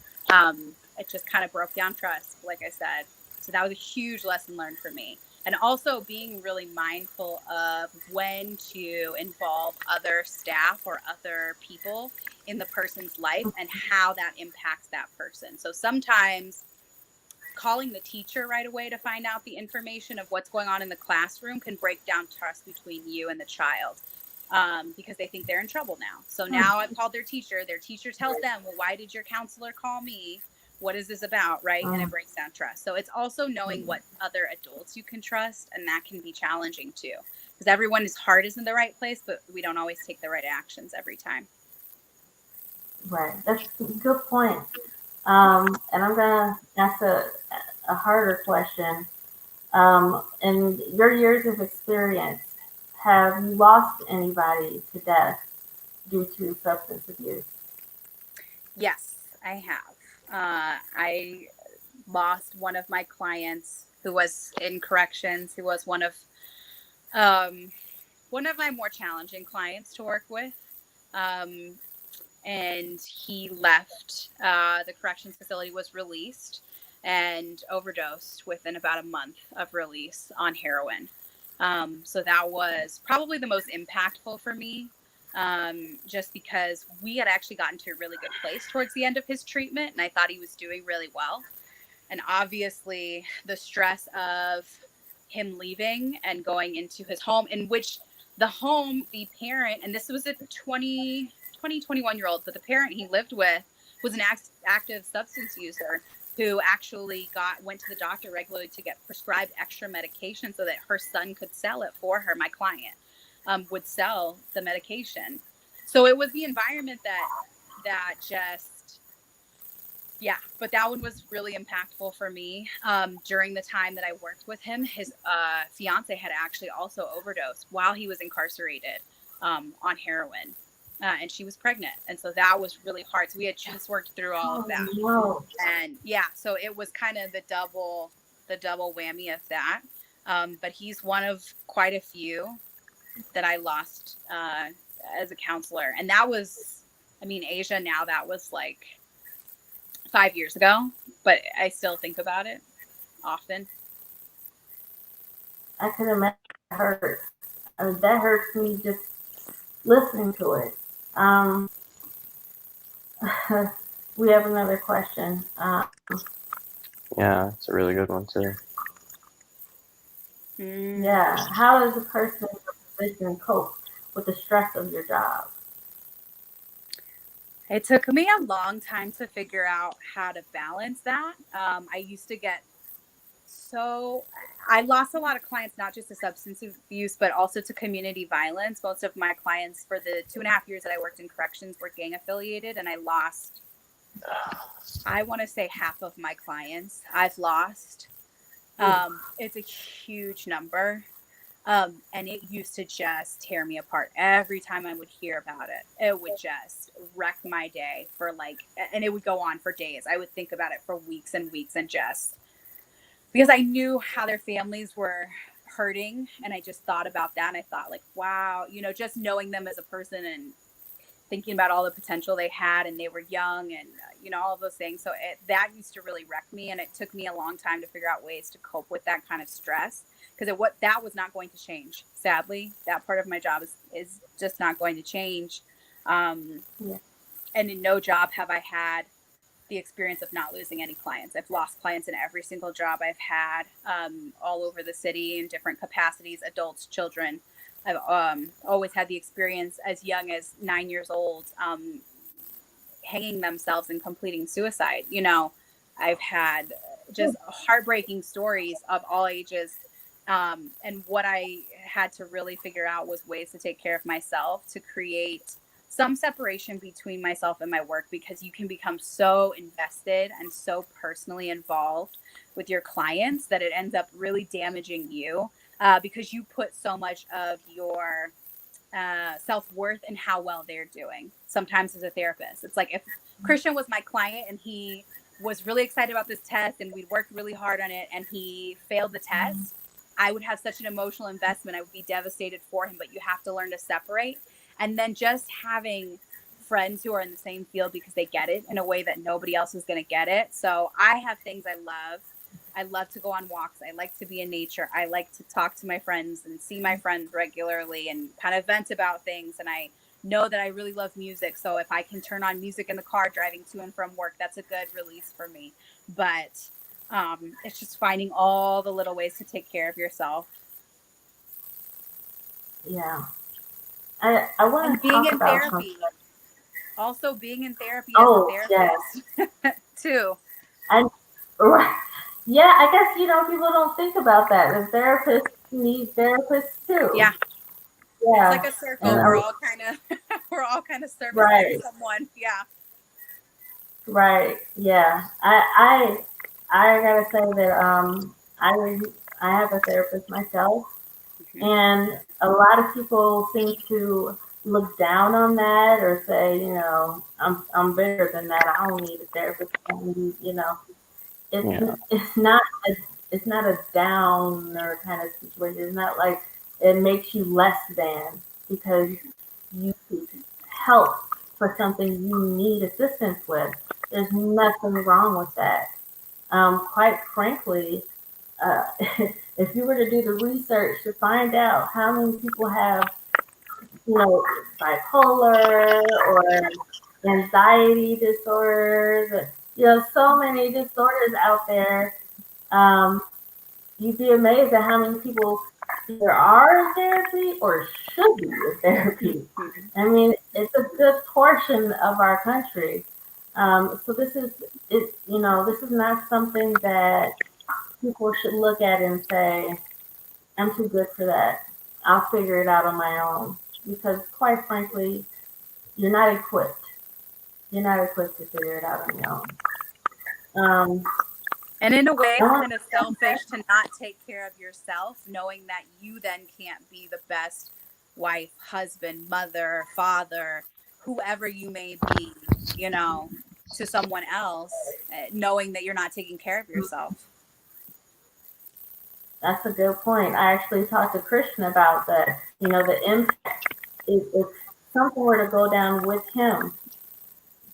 It just kind of broke down trust, like I said. So that was a huge lesson learned for me. And also being really mindful of when to involve other staff or other people in the person's life and how that impacts that person. So sometimes calling the teacher right away to find out the information of what's going on in the classroom can break down trust between you and the child, because they think they're in trouble now. So now I've called their teacher tells them, well, why did your counselor call me? What is this about? Right. And it breaks down trust. So it's also knowing what other adults you can trust. And that can be challenging too, because everyone's heart is in the right place, but we don't always take the right actions every time. Right, that's a good point. And I'm gonna ask a harder question. In your years of experience, have you lost anybody to death due to substance abuse? Yes, I have. I lost one of my clients who was in corrections, who was one of my more challenging clients to work with. Um, and he left the corrections facility, was released, and overdosed within about a month of release on heroin. So that was probably the most impactful for me, just because we had actually gotten to a really good place towards the end of his treatment, and I thought he was doing really well. And obviously the stress of him leaving and going into his home, in which the parent, and this was a 21 year old, but the parent he lived with was an active substance user who actually went to the doctor regularly to get prescribed extra medication so that her son could sell it for her. My client would sell the medication. So it was the environment that just Yeah, but that one was really impactful for me. During the time that I worked with him, his fiance had actually also overdosed while he was incarcerated on heroin, and she was pregnant, and so that was really hard. So we had just worked through all of Oh that, no. and yeah, so it was kind of the double whammy of that. But he's one of quite a few that I lost as a counselor, and that was, I mean, Asia. Now that was like 5 years ago, but I still think about it often. I can imagine it hurts. I mean, that hurts me just listening to it. Um, we have another question. Yeah, it's a really good one too. Yeah, how does a person in your position cope with the stress of your job? It took me a long time to figure out how to balance that. I used to get so, I lost a lot of clients, not just to substance abuse, but also to community violence. Most of my clients for the 2.5 years that I worked in corrections were gang affiliated, and I lost, I want to say, half of my clients I've lost. It's a huge number. And it used to just tear me apart every time I would hear about it. It would just wreck my day for like, and it would go on for days. I would think about it for weeks and weeks, and just because I knew how their families were hurting, and I just thought about that, and I thought like, wow, just knowing them as a person and thinking about all the potential they had, and they were young, and all of those things. So that used to really wreck me, and it took me a long time to figure out ways to cope with that kind of stress, because that was not going to change. Sadly, that part of my job is just not going to change. Yeah. And in no job have I had the experience of not losing any clients. I've lost clients in every single job I've had, all over the city in different capacities, adults, children. I've always had the experience as young as 9 years old, hanging themselves and completing suicide. I've had just heartbreaking stories of all ages. And what I had to really figure out was ways to take care of myself, to create some separation between myself and my work, because you can become so invested and so personally involved with your clients that it ends up really damaging you, because you put so much of your self-worth in how well they're doing. Sometimes as a therapist, it's like if Christian was my client and he was really excited about this test and we'd worked really hard on it and he failed the test, I would have such an emotional investment. I would be devastated for him, but you have to learn to separate. And then just having friends who are in the same field because they get it in a way that nobody else is going to get it. So I have things I love. I love to go on walks. I like to be in nature. I like to talk to my friends and see my friends regularly and kind of vent about things. And I know that I really love music. So if I can turn on music in the car driving to and from work, that's a good release for me. But it's just finding all the little ways to take care of yourself. Yeah. I want And to being talk in about therapy. something. Also being in therapy as a Oh, therapist too. I, right. Yeah, I guess, people don't think about that. The therapists need therapists too. Yeah. It's Yeah. like a And, circle. We're all kind of we're all kind of servicing right. someone. Yeah. Right. Yeah. I gotta say that I have a therapist myself, Mm-hmm. and a lot of people seem to look down on that or say, I'm better than that. I don't need a therapist. I don't need, Yeah, it's not a it's not a downer kind of situation. It's not like it makes you less than because you seek help for something you need assistance with. There's nothing wrong with that. Quite frankly, uh, if you were to do the research to find out how many people have, bipolar or anxiety disorders, so many disorders out there, um, you'd be amazed at how many people either are in therapy or should be in therapy. I mean, it's a good portion of our country. So this is it. This is not something that people should look at and say, "I'm too good for that. I'll figure it out on my own." Because quite frankly, you're not equipped. You're not equipped to figure it out on your own. Um, And in a way, I it's want kind of selfish to not take care of yourself, knowing that you then can't be the best wife, husband, mother, father, whoever you may be, you know, to someone else, knowing that you're not taking care of yourself. that's a good point. I actually talked to Christian about that. You know, the impact, if something were to go down with him,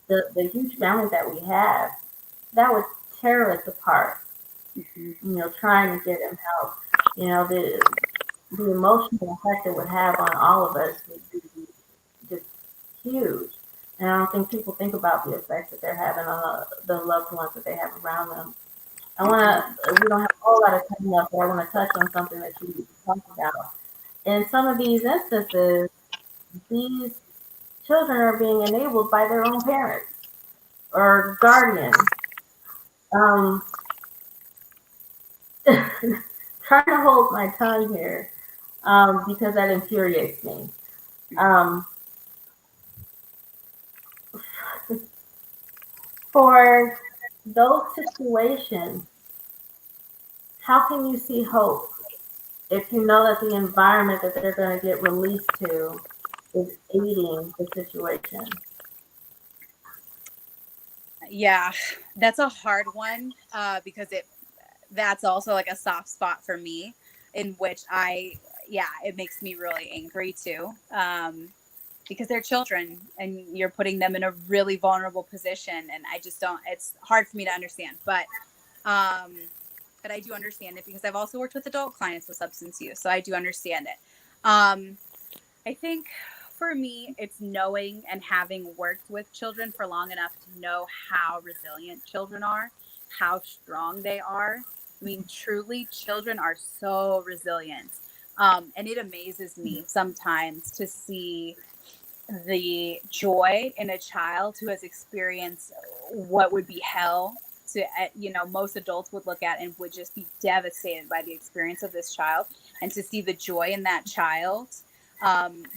the huge family that we have, that would tear us apart. Mhm. You know, trying to get him help. You know, the emotional effect it would have on all of us would be just huge. And I don't think people think about the effects that they're having on the loved ones that they have around them. I want to, we don't have a whole lot of time left, but I want to touch on something that you talked about. In some of these instances, these children are being enabled by their own parents or guardians. Um, trying to hold my tongue here because that infuriates me. Um, for those situations, how can you see hope if you know that the environment that they're going to get released to is aiding the situation? Yeah, that's a hard one because that's also like a soft spot for me, in which yeah, it makes me really angry too. Because they're children and you're putting them in a really vulnerable position. And I just don't, it's hard for me to understand. Um, but I do understand it because I've also worked with adult clients with substance use. So I do understand it. Um, I think for me, it's knowing and having worked with children for long enough to know how resilient children are, how strong they are. I mean, truly, children are so resilient. And it amazes me sometimes to see the joy in a child who has experienced what would be hell to most adults would look at and would just be devastated by the experience of this child, and to see the joy in that child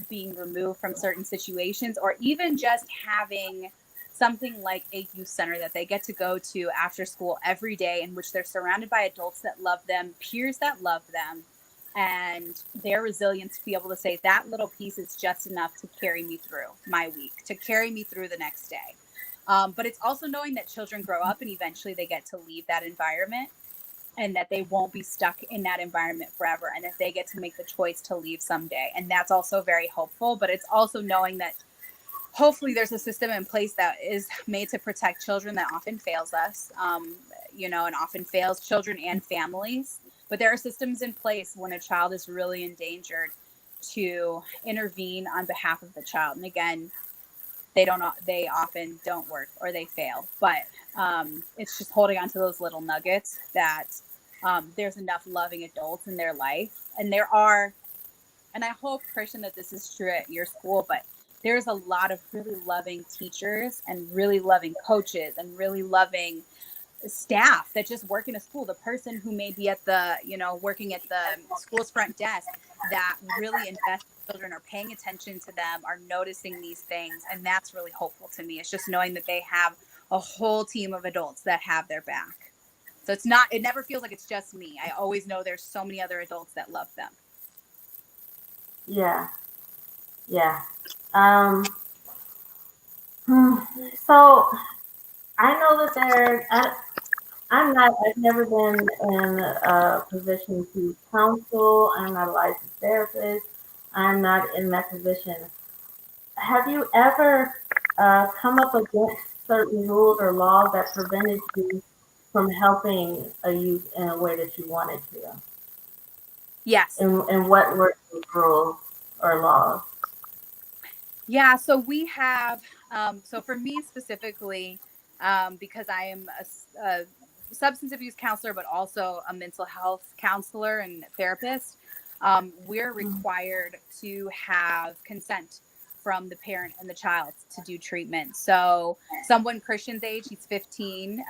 being removed from certain situations, or even just having something like a youth center that they get to go to after school every day, in which they're surrounded by adults that love them, peers that love them, and their resilience to be able to say that little piece is just enough to carry me through my week, to carry me through the next day. But it's also knowing that children grow up and eventually they get to leave that environment, and that they won't be stuck in that environment forever, and that they get to make the choice to leave someday. And that's also very hopeful. But it's also knowing that hopefully there's a system in place that is made to protect children that often fails us, and often fails children and families. But there are systems in place when a child is really endangered to intervene on behalf of the child. And again, they often don't work or they fail. But it's just holding on to those little nuggets that there's enough loving adults in their life. And there are, and I hope, Christian, that this is true at your school, but there's a lot of really loving teachers and really loving coaches and really loving staff that just work in a school. The person who may be at working at the school's front desk, that really invest in children, are paying attention to them, are noticing these things. And that's really hopeful to me. It's just knowing that they have a whole team of adults that have their back. So it never feels like it's just me. I always know there's so many other adults that love them. Yeah, yeah. Um, so I know that I've never been in a position to counsel. I'm not a licensed therapist. I'm not in that position. Have you ever come up against certain rules or laws that prevented you from helping a youth in a way that you wanted to? Yes. And what were those rules or laws? Yeah, so we have, so for me specifically, because I am a substance abuse counselor, but also a mental health counselor and therapist, we're required to have consent from the parent and the child to do treatment. So someone Christian's age, he's 15,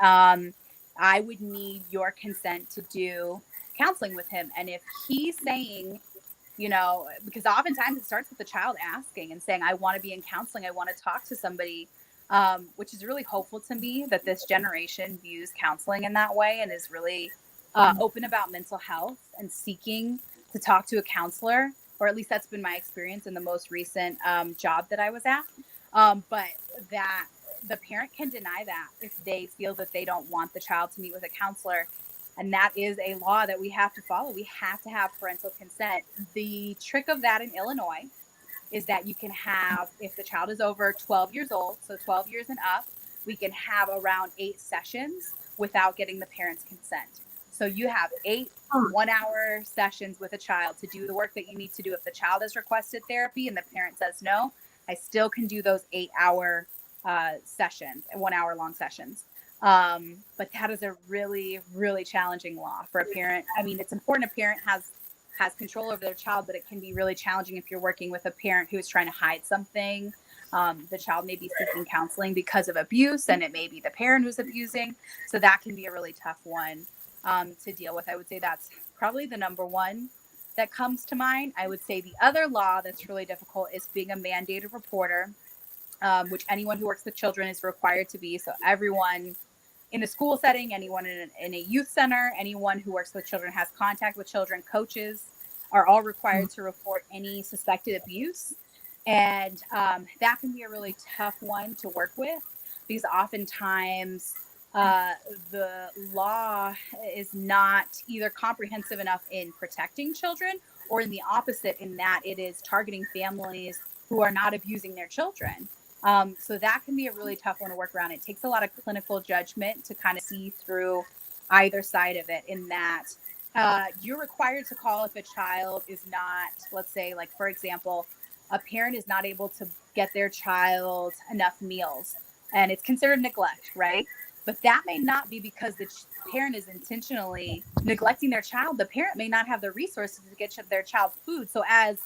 I would need your consent to do counseling with him. And if he's saying, because oftentimes it starts with the child asking and saying, I want to be in counseling, I want to talk to somebody. which is really hopeful to me that this generation views counseling in that way and is really open about mental health and seeking to talk to a counselor, or at least that's been my experience in the most recent job that I was at. But that the parent can deny that if they feel that they don't want the child to meet with a counselor. And that is a law that we have to follow. We have to have parental consent. The trick of that in Illinois is that you can have, if the child is over 12 years old, so 12 years and up, we can have around 8 sessions without getting the parent's consent. So you have 8 1-hour sessions with a child to do the work that you need to do. If the child has requested therapy and the parent says no, I still can do those 8-hour sessions, 1-hour long sessions. But that is a really, really challenging law for a parent. I mean, it's important a parent has control over their child, but it can be really challenging if you're working with a parent who is trying to hide something. The child may be seeking counseling because of abuse, and it may be the parent who's abusing. So that can be a really tough one to deal with. I would say that's probably the number one that comes to mind. I would say the other law that's really difficult is being a mandated reporter, which anyone who works with children is required to be. So everyone in a school setting, anyone in a youth center, anyone who works with children, has contact with children, coaches are all required to report any suspected abuse. And that can be a really tough one to work with, because oftentimes the law is not either comprehensive enough in protecting children, or in the opposite, in that it is targeting families who are not abusing their children. So that can be a really tough one to work around. It takes a lot of clinical judgment to kind of see through either side of it, in that you're required to call if a child is not, let's say, like, for example, a parent is not able to get their child enough meals, and it's considered neglect, right? But that may not be because the parent is intentionally neglecting their child. The parent may not have the resources to get their child food. So as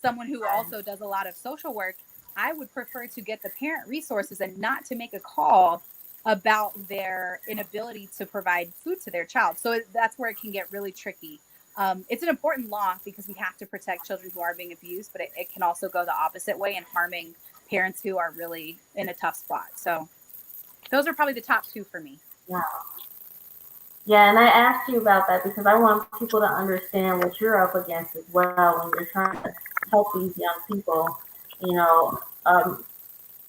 someone who also does a lot of social work, I would prefer to get the parent resources and not to make a call about their inability to provide food to their child. So that's where it can get really tricky. It's an important law because we have to protect children who are being abused, but it can also go the opposite way and harming parents who are really in a tough spot. So those are probably the top two for me. Yeah. Yeah, and I asked you about that because I want people to understand what you're up against as well when you're trying to help these young people. You know,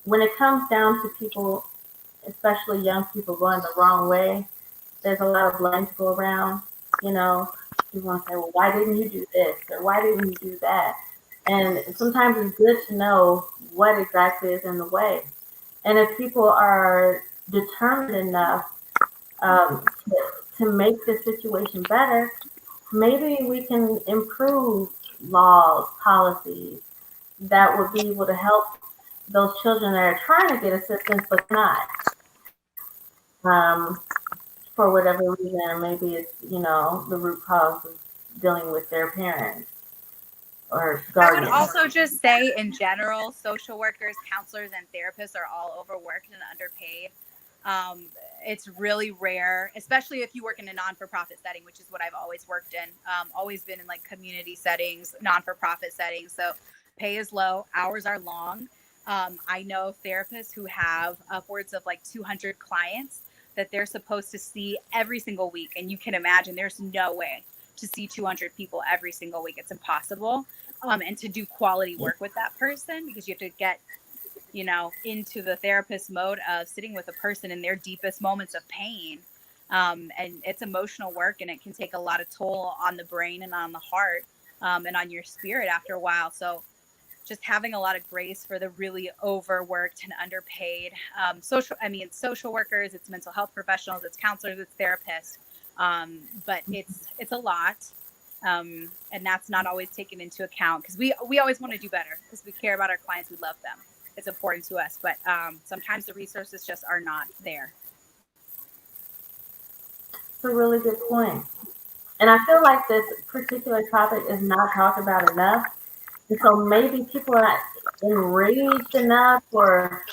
when it comes down to people, especially young people, going the wrong way, there's a lot of blame to go around. You know, people want to say, well, why didn't you do this? Or why didn't you do that? And sometimes it's good to know what exactly is in the way. And if people are determined enough to make the situation better, maybe we can improve laws, policies that would be able to help those children that are trying to get assistance but not, for whatever reason. Or maybe it's, you know, the root cause is dealing with their parents or guardians. I would also just say, in general, social workers, counselors, and therapists are all overworked and underpaid. It's really rare, especially if you work in a non-for-profit setting, which is what I've always worked in, always been in like community settings, non-for-profit settings. So pay is low, hours are long. I know therapists who have upwards of like 200 clients that they're supposed to see every single week. And you can imagine there's no way to see 200 people every single week. It's impossible. And to do quality work with that person, because you have to get, you know, into the therapist mode of sitting with a person in their deepest moments of pain. And it's emotional work, and it can take a lot of toll on the brain and on the heart, and on your spirit after a while. So just having a lot of grace for the really overworked and underpaid social workers, it's mental health professionals, it's counselors, it's therapists. But it's a lot. And that's not always taken into account, because we always want to do better because we care about our clients. We love them. It's important to us, but sometimes the resources just are not there. It's a really good point. And I feel like this particular topic is not talked about enough. And so maybe people are not enraged enough, or,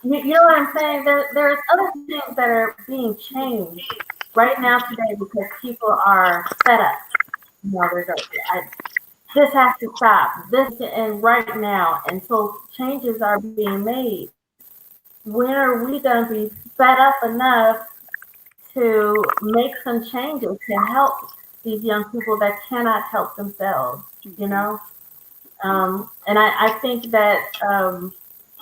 you know what I'm saying? There's other things that are being changed right now today because people are fed up. You know, this has to stop. This to end right now. And so changes are being made. when are we going to be fed up enough to make some changes to help these young people that cannot help themselves, you Mhm. know? And I think that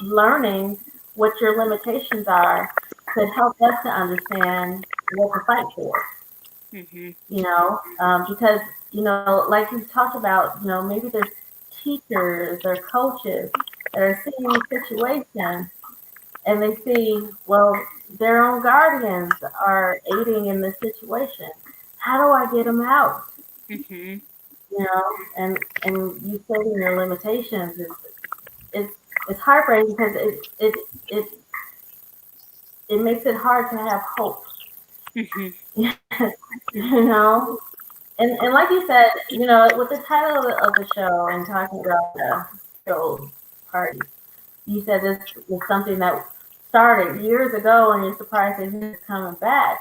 learning what your limitations are could help us to understand what to fight for, Mhm. because, like you talked about, maybe there's teachers or coaches that are seeing these situations and they see, well, their own guardians are aiding in this situation. How do I get them out? Mhm. And you setting your limitations is it's heartbreaking because it it makes it hard to have hope. Mhm. you know, and like you said, with the title of the show and talking about the Skittles party, you said this was something that started years ago, and you're surprised that it's coming back.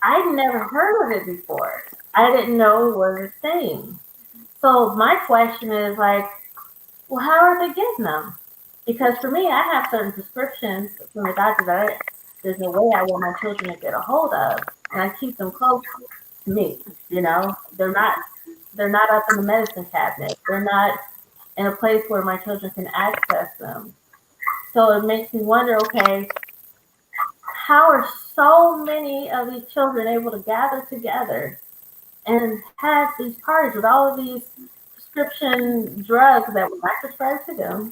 I'd never heard of it before. I didn't know it was a thing. So my question is like, well, how are they getting them? Because for me, I have certain prescriptions from the doctor that there's no way I want my children to get a hold of, and I keep them close to me. They're not up in the medicine cabinet. They're not in a place where my children can access them. So it makes me wonder, okay, how are so many of these children able to gather together and have these parties with all of these prescription drugs that were not prescribed to them,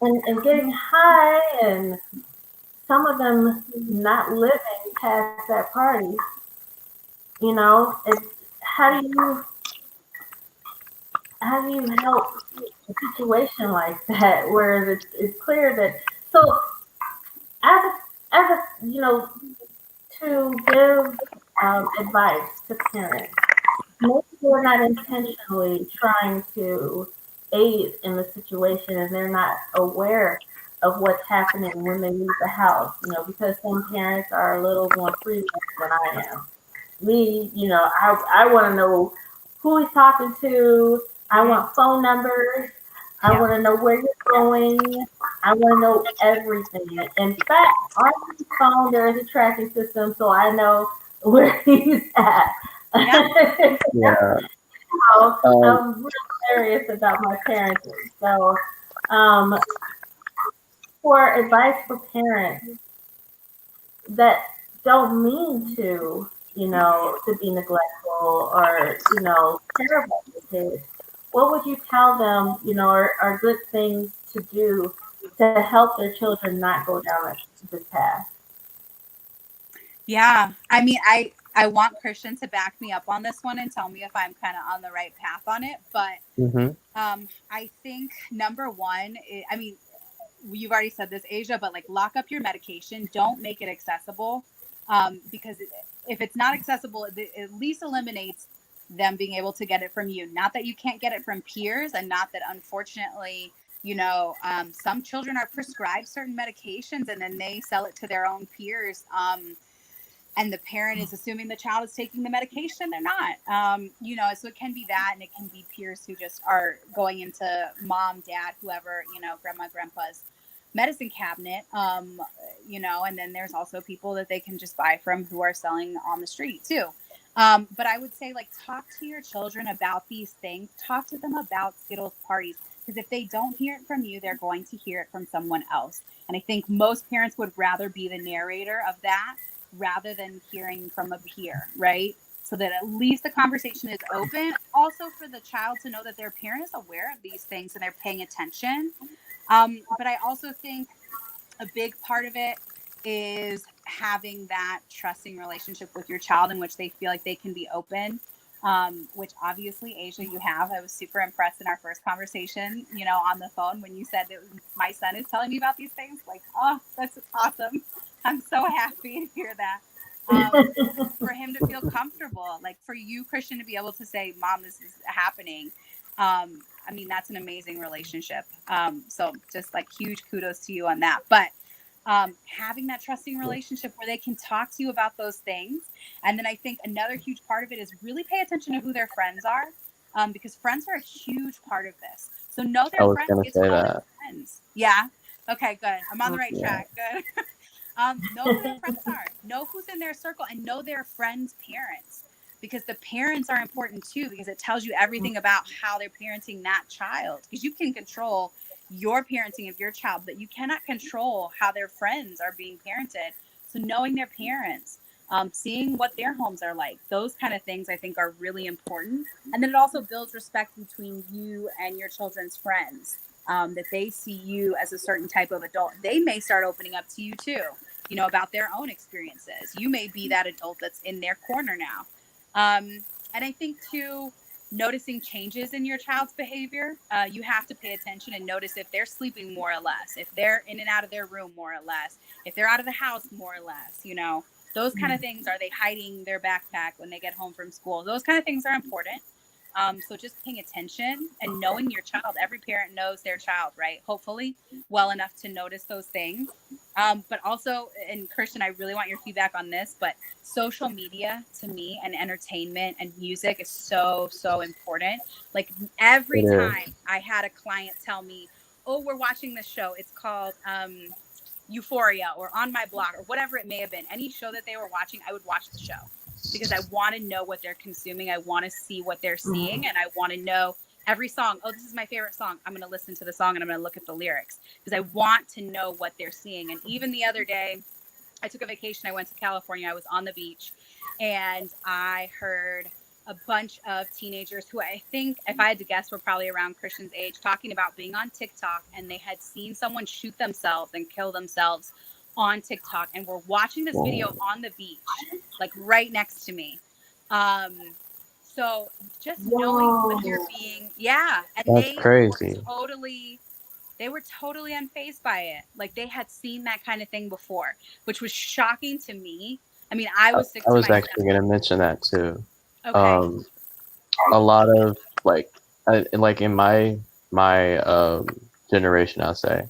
and getting high, and some of them not living past that party? It's how do you how do you help a situation like that where it's clear that, so as a to give advice to parents, maybe they're not intentionally trying to aid in the situation and they're not aware of what's happening when they leave the house, because some parents are a little more free than I am. Me, I want to know who he's talking to. I Mhm. want phone numbers. I Yeah. want to know where you're going. I want to know everything. In fact, on his phone, there is a tracking system, so I know where he's at. Yeah. Yeah. Um, I'm real serious about my parenting. So, um, for advice for parents that don't mean to be neglectful or, care about their kids, what would you tell them, are good things to do to help their children not go down this path? Yeah. I mean, I want Christian to back me up on this one and tell me if I'm kind of on the right path on it, but mhm. I think number one, I mean, you've already said this, Asia, but like lock up your medication. Don't make it accessible, because if it's not accessible, it at least eliminates them being able to get it from you. Not that you can't get it from peers, and not that unfortunately, some children are prescribed certain medications and then they sell it to their own peers. And the parent is assuming the child is taking the medication. They're not. So it can be that, and it can be peers who just are going into mom, dad, whoever, grandma, grandpa's medicine cabinet. And then there's also people that they can just buy from who are selling on the street too. But I would say, like, talk to your children about these things. Talk to them about Skittles parties, because if they don't hear it from you, they're going to hear it from someone else. And I think most parents would rather be the narrator of that rather than hearing from a peer, right? So that at least the conversation is open. Also, for the child to know that their parent is aware of these things and they're paying attention. But I also think a big part of it is having that trusting relationship with your child in which they feel like they can be open. Which obviously, Asia, you have. I was super impressed in our first conversation, on the phone when you said that my son is telling me about these things. Like, oh, that's awesome. I'm so happy to hear that. For him to feel comfortable, like for you, Christian, to be able to say, Mom, this is happening. I mean, that's an amazing relationship. So just like huge kudos to you on that. But having that trusting relationship where they can talk to you about those things. And then I think another huge part of it is really pay attention to who their friends are, because friends are a huge part of this. So know I their was friends, gonna get to say know their that. friends. Yeah. Okay, good. I'm on the right track. Good. Know who their friends are, know who's in their circle, and know their friends' parents, because the parents are important too, because it tells you everything about how they're parenting that child. Because you can control your parenting of your child, but you cannot control how their friends are being parented. So knowing their parents, seeing what their homes are like, those kind of things I think are really important. And then it also builds respect between you and your children's friends. That they see you as a certain type of adult. They may start opening up to you too, about their own experiences. You may be that adult that's in their corner now. And I think too, noticing changes in your child's behavior, you have to pay attention and notice if they're sleeping more or less, if they're in and out of their room more or less, if they're out of the house more or less, those kind of things. Are they hiding their backpack when they get home from school? Those kind of things are important. So just paying attention and knowing your child. Every parent knows their child, right? Hopefully well enough to notice those things. But also, and Christian, I really want your feedback on this, but social media to me and entertainment and music is so, so important. Like every time I had a client tell me, oh, we're watching this show. It's called Euphoria or On My Block or whatever it may have been. Any show that they were watching, I would watch the show because I want to know what they're consuming. I want to see what they're seeing, and I want to know every song. Oh, this is my favorite song. I'm going to listen to the song and I'm going to look at the lyrics because I want to know what they're seeing. And even the other day, I took a vacation. I went to California. I was on the beach and I heard a bunch of teenagers who I think, if I had to guess, were probably around Christian's age, talking about being on TikTok, and they had seen someone shoot themselves and kill themselves on TikTok, and were watching this video on the beach, like right next to me. So just knowing what you're being, and That's crazy. they were totally unfazed by it. Like they had seen that kind of thing before, which was shocking to me. I mean, I was sick to I was myself. actually going to mention that too. Okay. A lot of like in my generation, I'll say,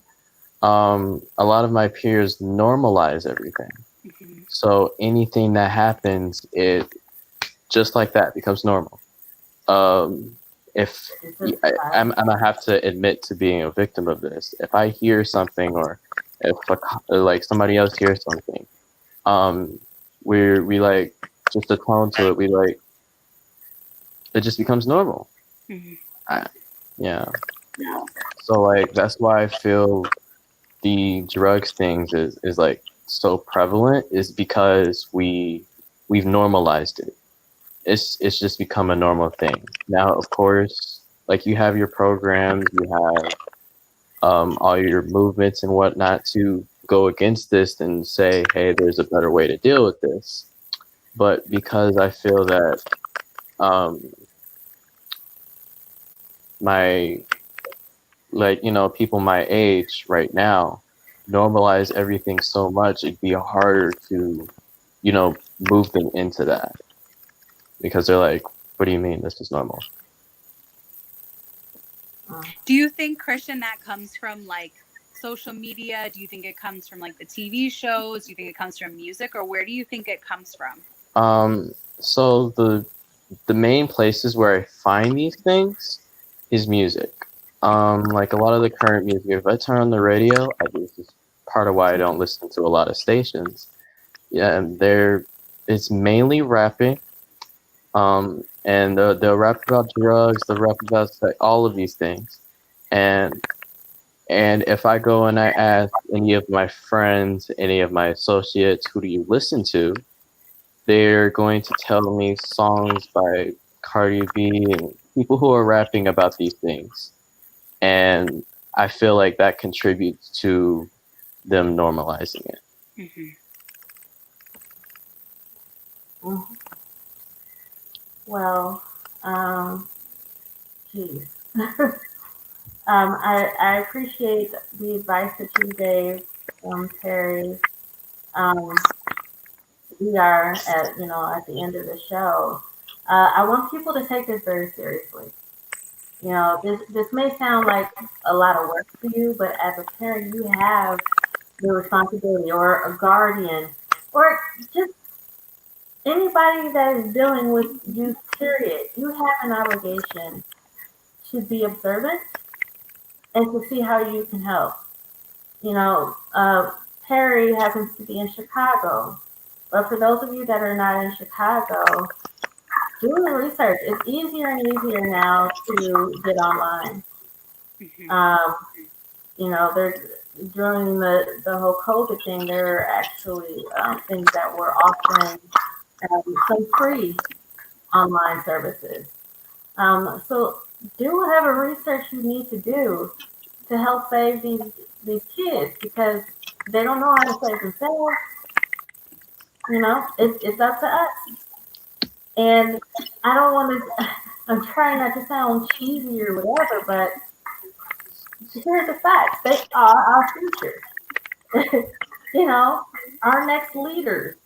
a lot of my peers normalize everything. Mm-hmm. So anything that happens, it just like that becomes normal. If I'm gonna have to admit to being a victim of this. If I hear something, or if like somebody else hears something, we like just atone to it. We like it just becomes normal. Mm-hmm. Yeah. So like that's why I feel the drugs things is like so prevalent, is because we've normalized it. It's just become a normal thing. Now, of course, like you have your programs, you have all your movements and whatnot to go against this and say, hey, there's a better way to deal with this. But because I feel that my people my age right now normalize everything so much, it'd be harder to move them into that, because they're like, what do you mean this is normal? Do you think, Christian, that comes from like social media? Do you think it comes from like the TV shows? Do you think it comes from music, or where do you think it comes from? So the main places where I find these things is music. Like a lot of the current music, if I turn on the radio, this is part of why I don't listen to a lot of stations. Yeah, and it's mainly rapping. And they'll rap about drugs, they'll rap about all of these things. And if I go and I ask any of my friends, any of my associates, who do you listen to? They're going to tell me songs by Cardi B and people who are rapping about these things. And I feel like that contributes to them normalizing it. Mm-hmm. Well, geez. I appreciate the advice that you gave, Terry. We are at the end of the show. I want people to take this very seriously. This may sound like a lot of work to you, but as a parent, you have the responsibility, or a guardian, or just anybody that is dealing with youth, period. You have an obligation to be observant and to see how you can help. You know, Perry happens to be in Chicago. But for those of you that are not in Chicago, do the research. It's easier and easier now to get online. Mhm. Um, you know, there's during the whole COVID thing, there are actually things that were offering some free online services. So do whatever research you need to do to help save these kids because they don't know how to save themselves. You know, it's up to us. And I don't want to. I'm trying not to sound cheesy or whatever, but here's the facts: they are our future. You know, our next leaders.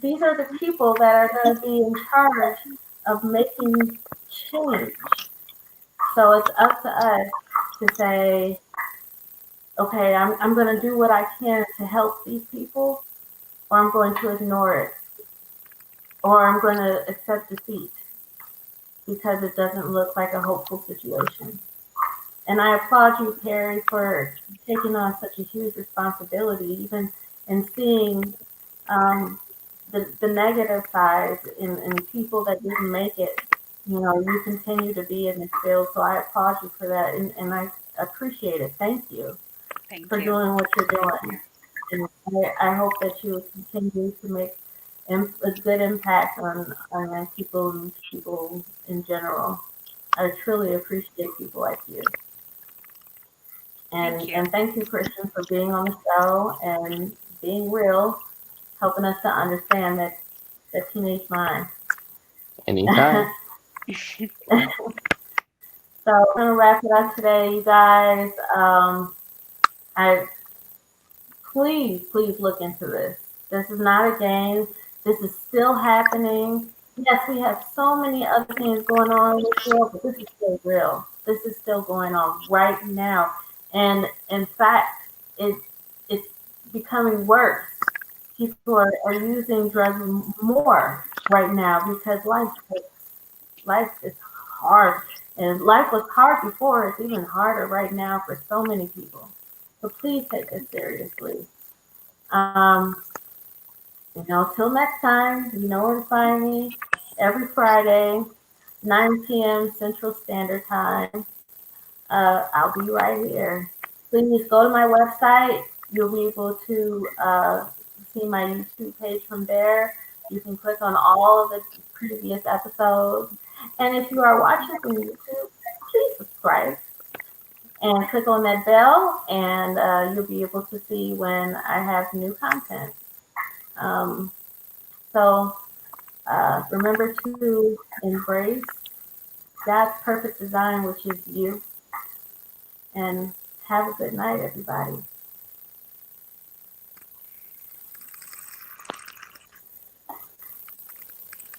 These are the people that are going to be in charge of making change. So it's up to us to say, okay, I'm going to do what I can to help these people, or I'm going to ignore it, or I'm going to accept defeat because it doesn't look like a hopeful situation. And I applaud you, Perry, for taking on such a huge responsibility, even in seeing um, the negative sides in people that didn't make it. You know, you continue to be in this field, so I applaud you for that, and I appreciate it. Thank you Thank for you. doing what you're doing. And I hope that you will continue to make a good impact on people in general. I truly appreciate people like you. Thank you. And thank you, Christian, for being on the show and being real, helping us to understand that teenage mind. Anytime. So we're gonna wrap it up today, you guys. I please look into this. This is not a game. This is still happening. Yes, we have so many other things going on in this world, but this is still real. This is still going on right now. And in fact, it's becoming worse. People are using drugs more right now because life is hard. And life was hard before, it's even harder right now for so many people. So please take this seriously. Um, till next time, you know where to find me every Friday, 9 p.m. Central Standard Time. I'll be right here. Please go to my website. You'll be able to see my YouTube page from there. You can click on all of the previous episodes. And if you are watching from YouTube, please subscribe and click on that bell, and you'll be able to see when I have new content. Um, so remember to embrace God's perfect design, which is you, and have a good night, everybody.